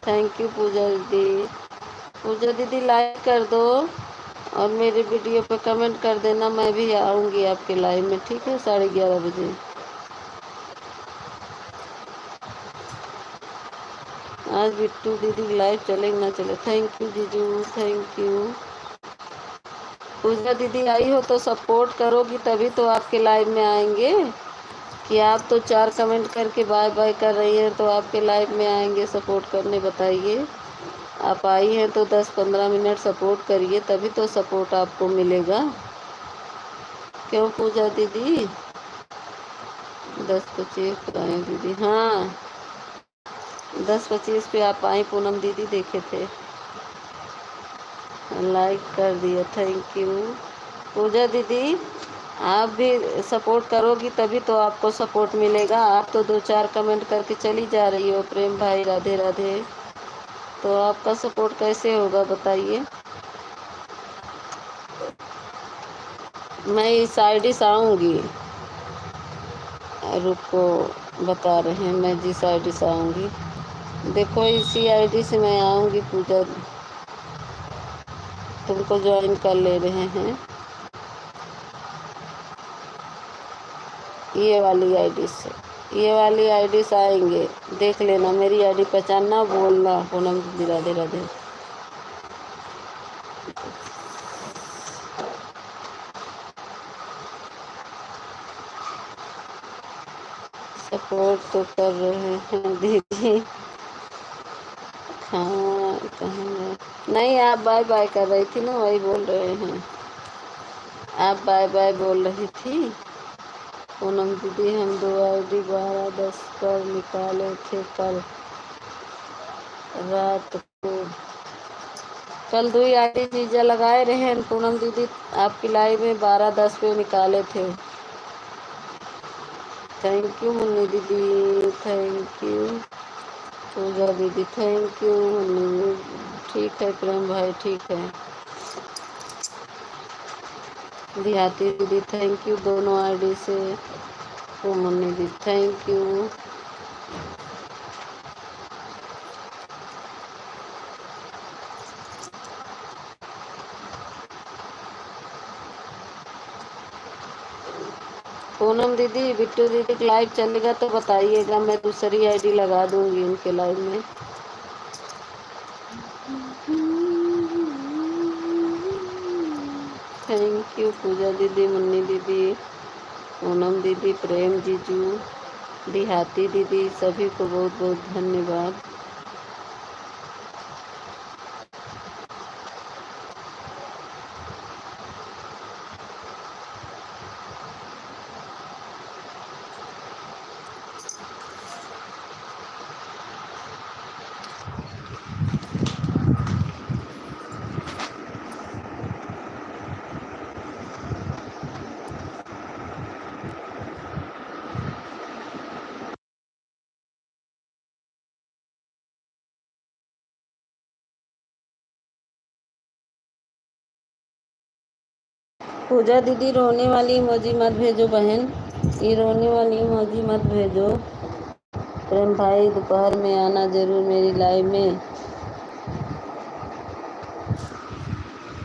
थैंक यू पूजा दीदी। पूजा दीदी लाइक कर दो और मेरे वीडियो पे कमेंट कर देना, मैं भी आऊँगी आपके लाइव में, ठीक है? 11:30 बजे। आज बिट्टू दीदी लाइव चलेगी ना चले? थैंक यू जीजू, थैंक यू। पूजा दीदी आई हो तो सपोर्ट करोगी तभी तो आपके लाइव में आएंगे। कि आप तो 4 कमेंट करके बाय बाय कर रही हैं, तो आपके लाइव में आएंगे सपोर्ट करने? बताइए। आप आई हैं तो 10-15 मिनट सपोर्ट करिए, तभी तो सपोर्ट आपको मिलेगा। क्यों पूजा दीदी? 10-25 पर आए दीदी। हाँ 10-25 पे आप आई पूनम दीदी, देखे थे। लाइक कर दिया, थैंक यू। पूजा दीदी आप भी सपोर्ट करोगी तभी तो आपको सपोर्ट मिलेगा। आप तो 2-4 कमेंट करके चली जा रही हो, प्रेम भाई राधे राधे, तो आपका सपोर्ट कैसे होगा बताइए? मैं इस आईडी से आऊँगी, रुको बता रहे हैं, मैं जिस आईडी से आऊँगी, देखो इसी आईडी से मैं आऊँगी पूजा। तुमको ज्वाइन कर ले रहे हैं, ये वाली आईडी से, ये वाली आईडी से आएंगे। देख लेना, मेरी आईडी पहचानना, बोलना पूनम दीदी राधे राधे। सपोर्ट तो कर रहे हैं दीदी। हाँ कहाँ? नहीं आप बाय बाय कर रही थी ना, वही बोल रहे हैं। आप बाय बाय बोल रही थी पूनम दीदी। हम 2 आईडी 12-10 पर निकाले थे कल रात को। कल 2 आईडी जीजा लगाए रहे हैं पूनम दीदी, आपकी लाइव में 12-10 पे निकाले थे। थैंक यू मुन्नी दीदी, थैंक यू। पूजा दीदी थैंक यू। मुन्नी ठीक है, प्रेम भाई ठीक है। देहाती दीदी थैंक यू दोनों आईडी से। तो मुन्नी दीदी थैंक यू। पूनम दीदी बिट्टू दीदी लाइव चलेगा तो बताइएगा, मैं दूसरी आईडी लगा दूंगी उनके लाइव में। थैंक यू पूजा दीदी, मुन्नी दीदी, पूनम दीदी, प्रेम जीजू, देहाती दीदी, सभी को बहुत बहुत धन्यवाद। पूजा दीदी रोने वाली इमोजी मत भेजो बहन, ये रोने वाली इमोजी मत भेजो। प्रेम भाई दोपहर में आना जरूर मेरी लाइव में।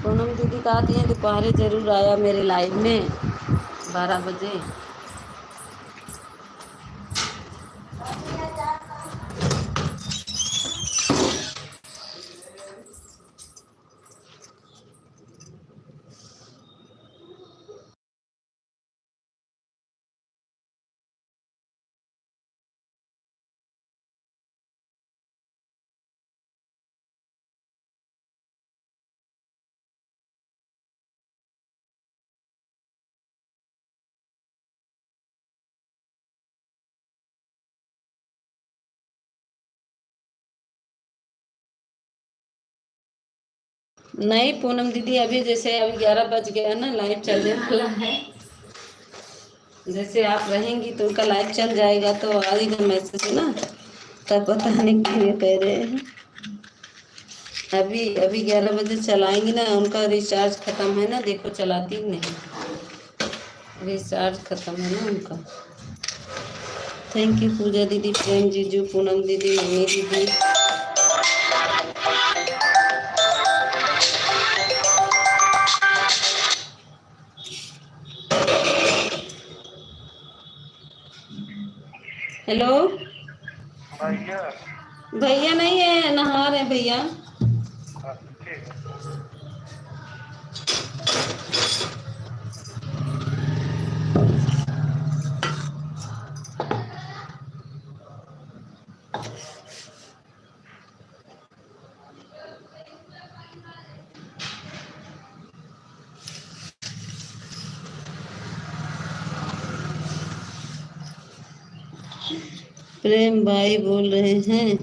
पूनम दीदी कहती हैं दोपहर जरूर आया मेरे लाइव में 12 बजे। नहीं पूनम दीदी, अभी जैसे अभी 11 बज गया ना, लाइव चलने वाला है। जैसे आप रहेंगी तो उनका लाइव चल जाएगा तो आ जाएगा मैसेज ना, तब पता नहीं क्यों ये कह रहे हैं। अभी अभी 11 बजे चलाएंगी ना, उनका रिचार्ज खत्म है ना, देखो चलाती नहीं, रिचार्ज खत्म है ना उनका। थैंक यू पूजा दीदी, प्रेम जीजू, पूनम दीदी, मम्मी दीदी। हेलो भैया। भैया नहीं है, नहा रहे भैया। ठीक है। प्रेम भाई बोल रहे हैं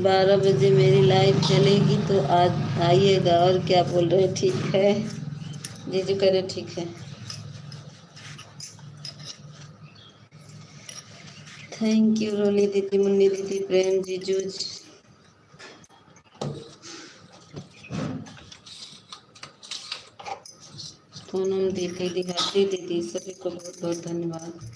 12 बजे मेरी लाइव चलेगी तो आज आइएगा। और क्या बोल रहे हैं, ठीक है जीजू कह रहे ठीक है। थैंक यू रोली दीदी, मुन्नी दीदी, प्रेम जीजू, पूनम दीदी, दिहाती दीदी, सभी को बहुत बहुत धन्यवाद।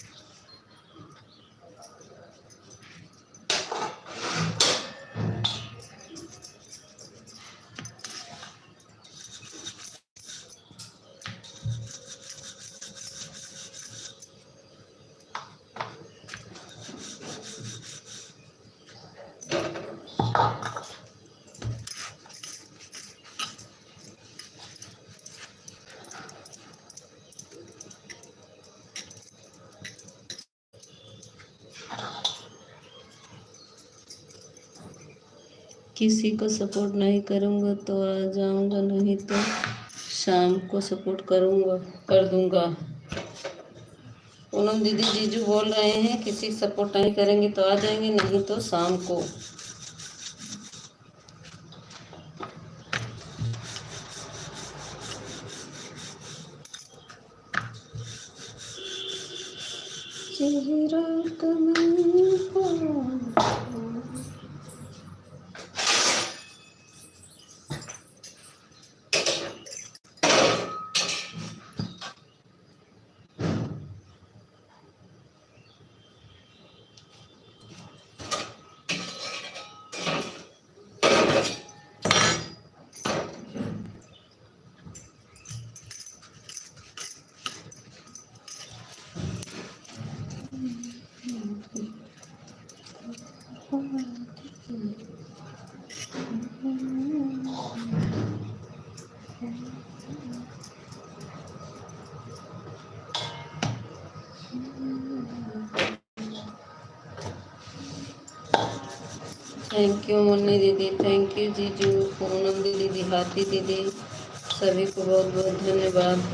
किसी को सपोर्ट नहीं करूँगा तो आ जाऊँगा, नहीं तो शाम को सपोर्ट करूँगा, कर दूँगा। पूनम दीदी जीजू बोल रहे हैं किसी सपोर्ट नहीं करेंगे तो आ जाएंगे, नहीं तो शाम को। चेहरा कमल को थैंक यू मुन्नी दीदी, थैंक यू जीजू, पूनम दीदी, दिहाती दीदी, सभी को बहुत बहुत धन्यवाद।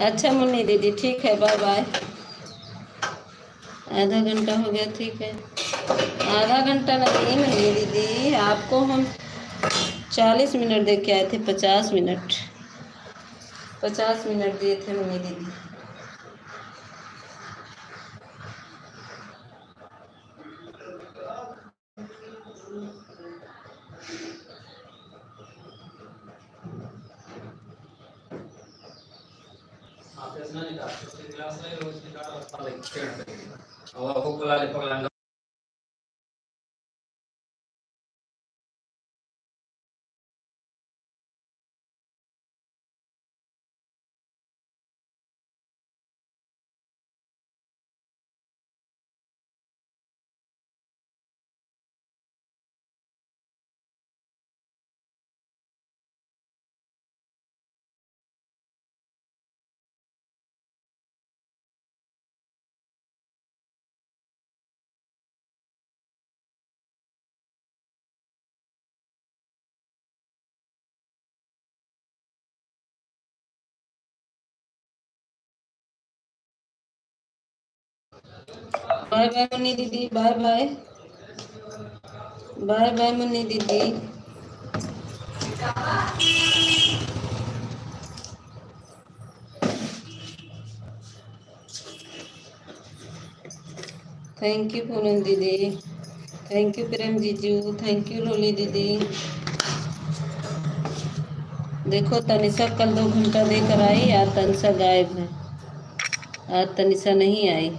अच्छा मुन्नी दीदी, ठीक है, बाय बाय। आधा घंटा हो गया, ठीक है। आधा घंटा नहीं मुन्नी दीदी, आपको हम 40 मिनट दे के आए थे, 50 मिनट, 50 मिनट दिए थे मुन्नी दीदी। बाय बाय मुन्नी दीदी, bye bye, bye bye Munni दीदी। थैंक यू पूनम दीदी, थैंक यू प्रेम जीजू, थैंक यू रोली दीदी। देखो तनिषा कल 2 घंटा देकर आई, आज तनिषा गायब है, आज तनिषा नहीं आई।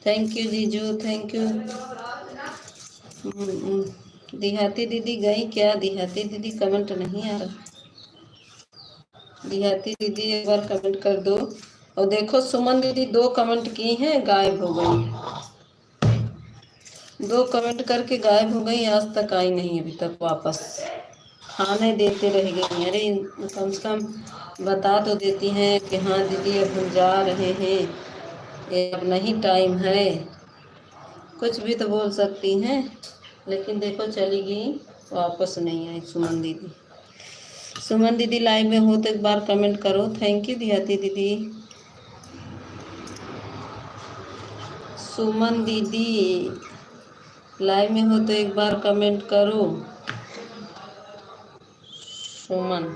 थैंक यू जीजू, थैंक यू। देहाती दीदी गई क्या? देहाती दीदी कमेंट नहीं आ रहा। देहाती दीदी एक बार कमेंट कर दो। और देखो सुमन दीदी 2 कमेंट की हैं, गायब हो गई। 2 कमेंट करके गायब हो गई, आज तक आई नहीं अभी तक वापस। खाने देते रह गई। अरे कम से कम बता तो देती हैं कि हाँ दीदी अब हम जा रहे हैं, ये अब नहीं टाइम है, कुछ भी तो बोल सकती हैं। लेकिन देखो चली गई, वापस नहीं आई सुमन दीदी। सुमन दीदी लाइव में हो तो एक बार कमेंट करो। थैंक यू देहाती दीदी। सुमन दीदी लाइव में हो तो एक बार कमेंट करो। सुमन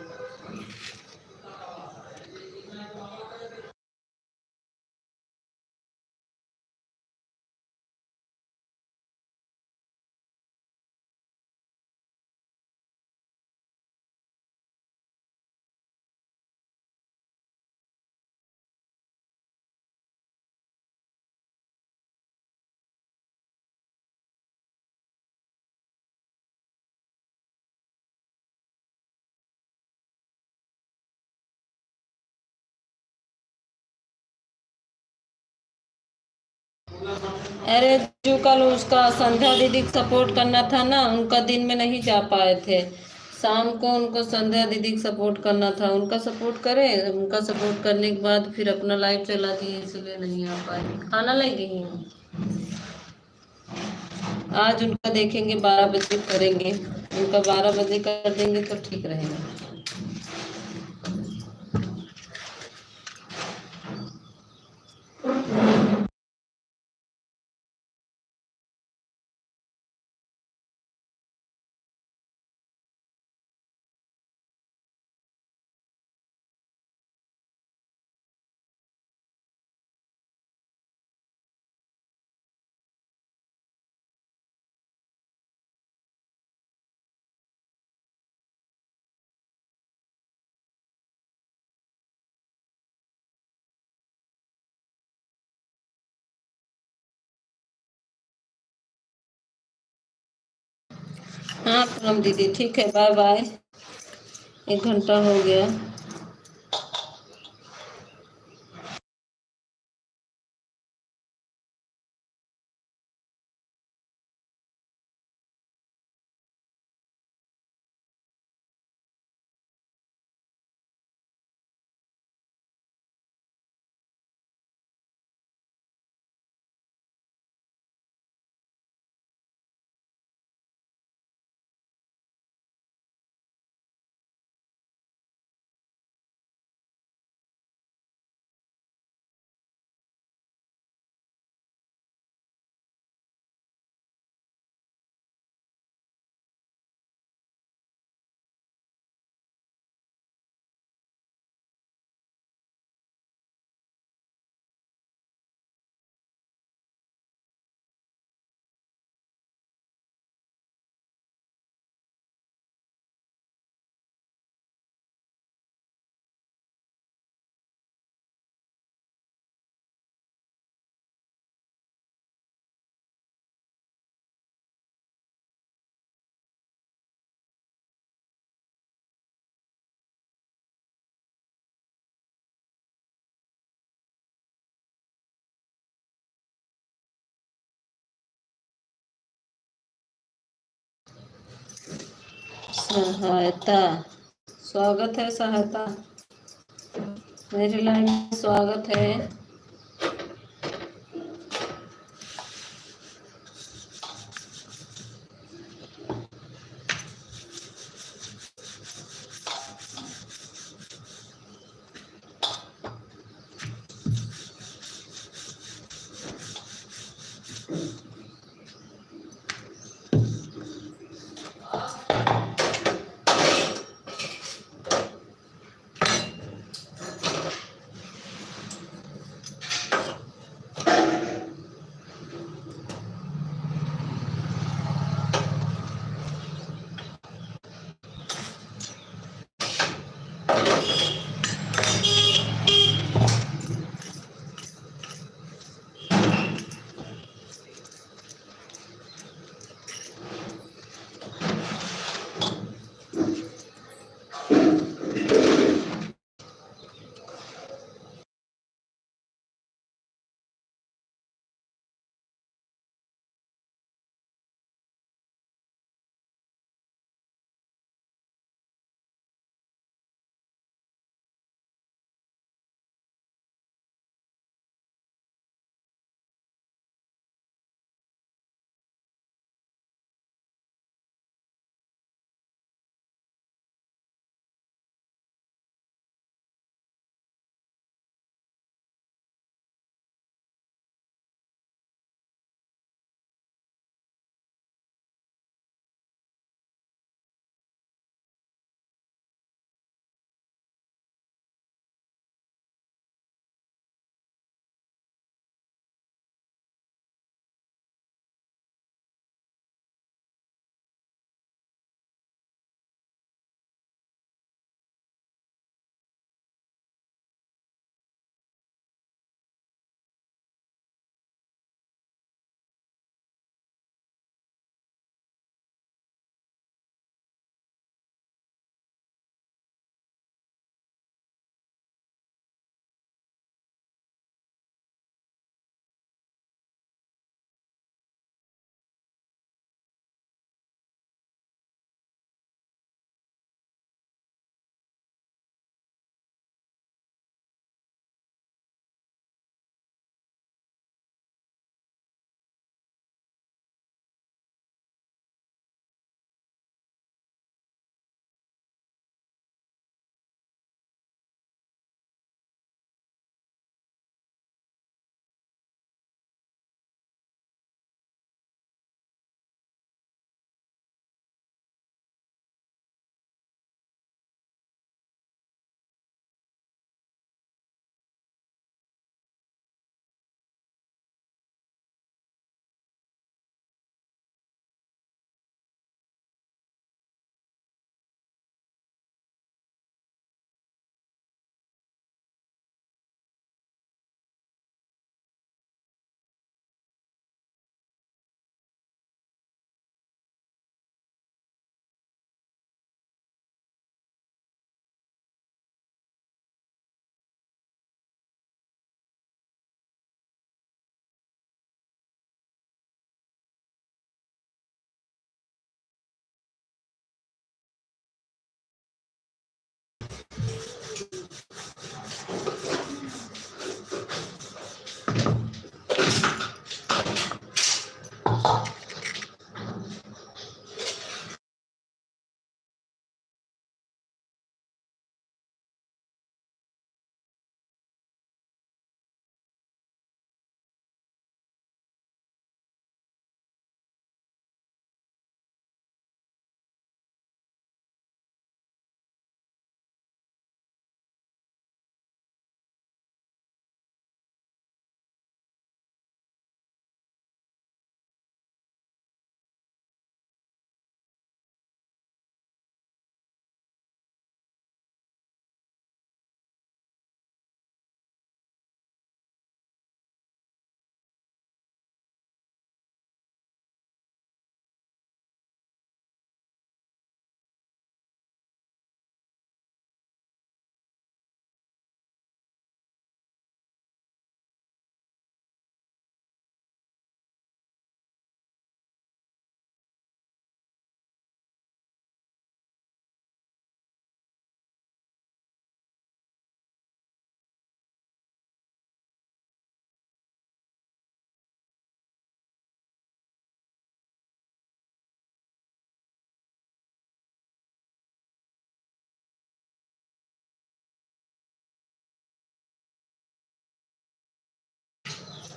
अरे जो कल उसका संध्या दीदी को सपोर्ट करना था ना, उनका दिन में नहीं जा पाए थे, शाम को उनको संध्या दीदी को सपोर्ट करना था। उनका सपोर्ट करें, उनका सपोर्ट करने के बाद फिर अपना लाइव चला दिए, इसलिए नहीं आ पाए। खाना ले गई हूँ। आज उनका देखेंगे, 12 बजे करेंगे। उनका 12 बजे कर देंगे तो ठीक रहेगा। हाँ पूनम दीदी, ठीक है, बाय बाय। 1 घंटा हो गया। सहायता, स्वागत है सहायता, मेरी लाइन में स्वागत है।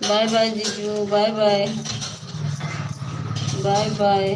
बाय बाय जीजू, bye bye. Bye bye.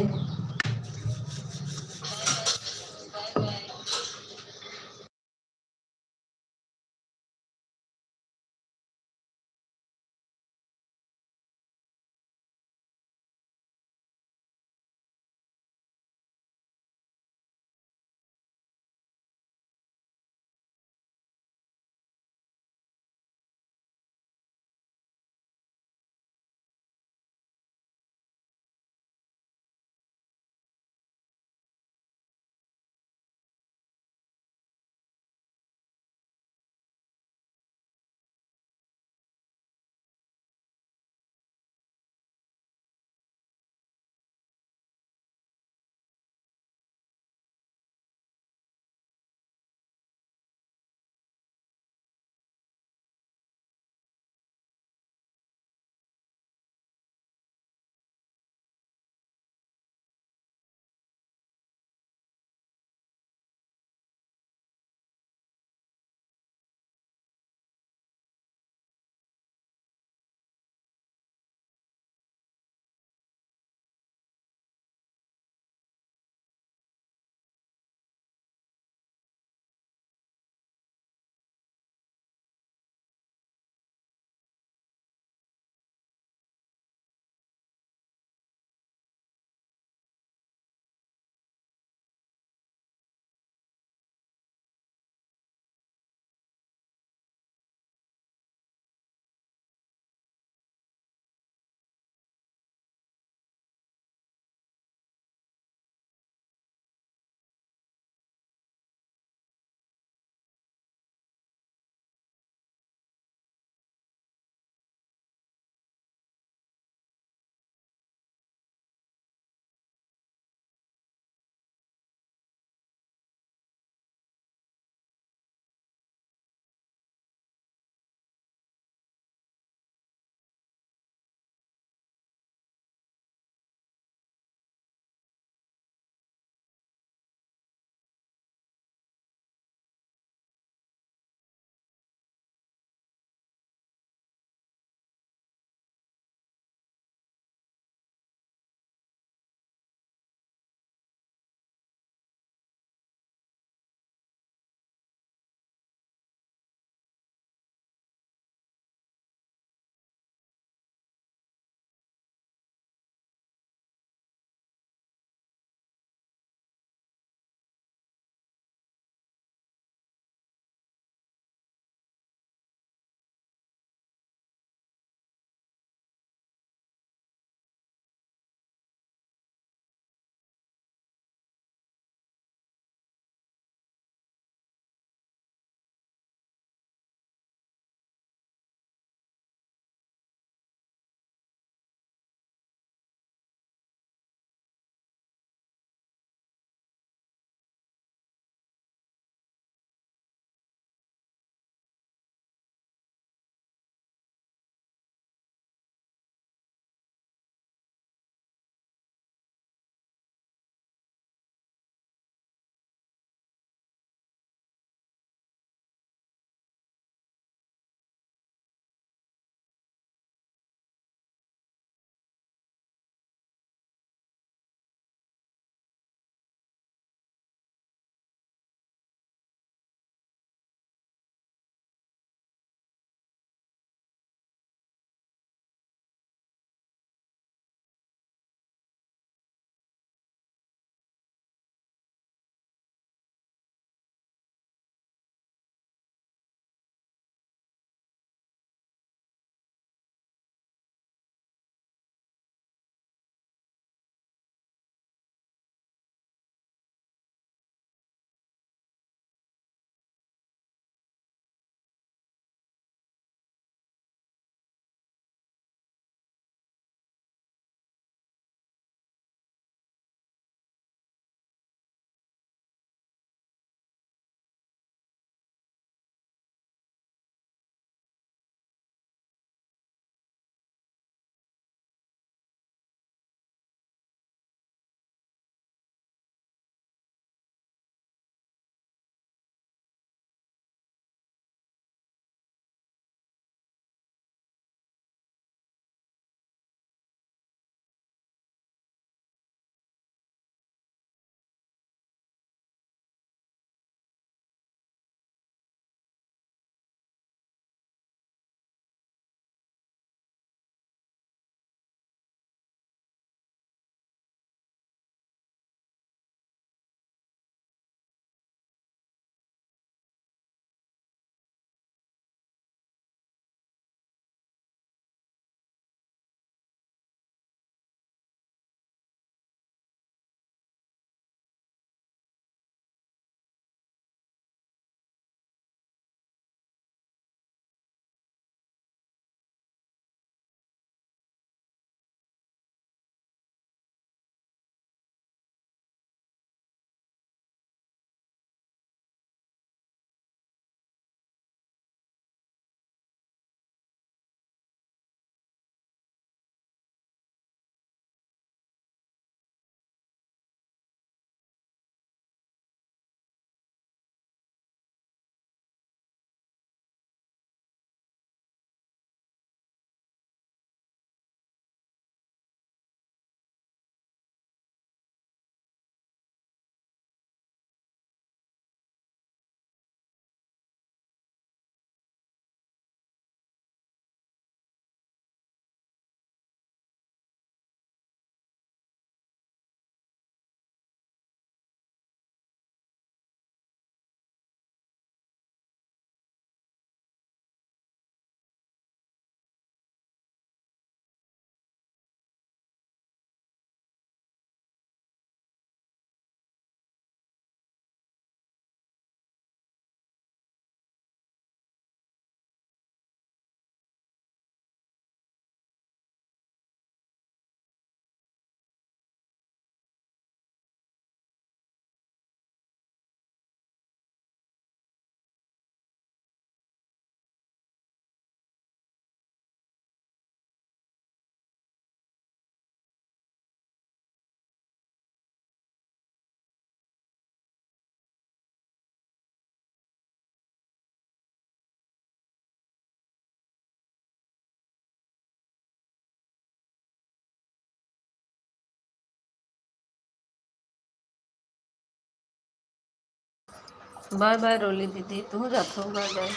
Bye bye Roli दीदी, तू जातो, बाय बाय।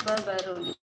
बाय बाय रोली।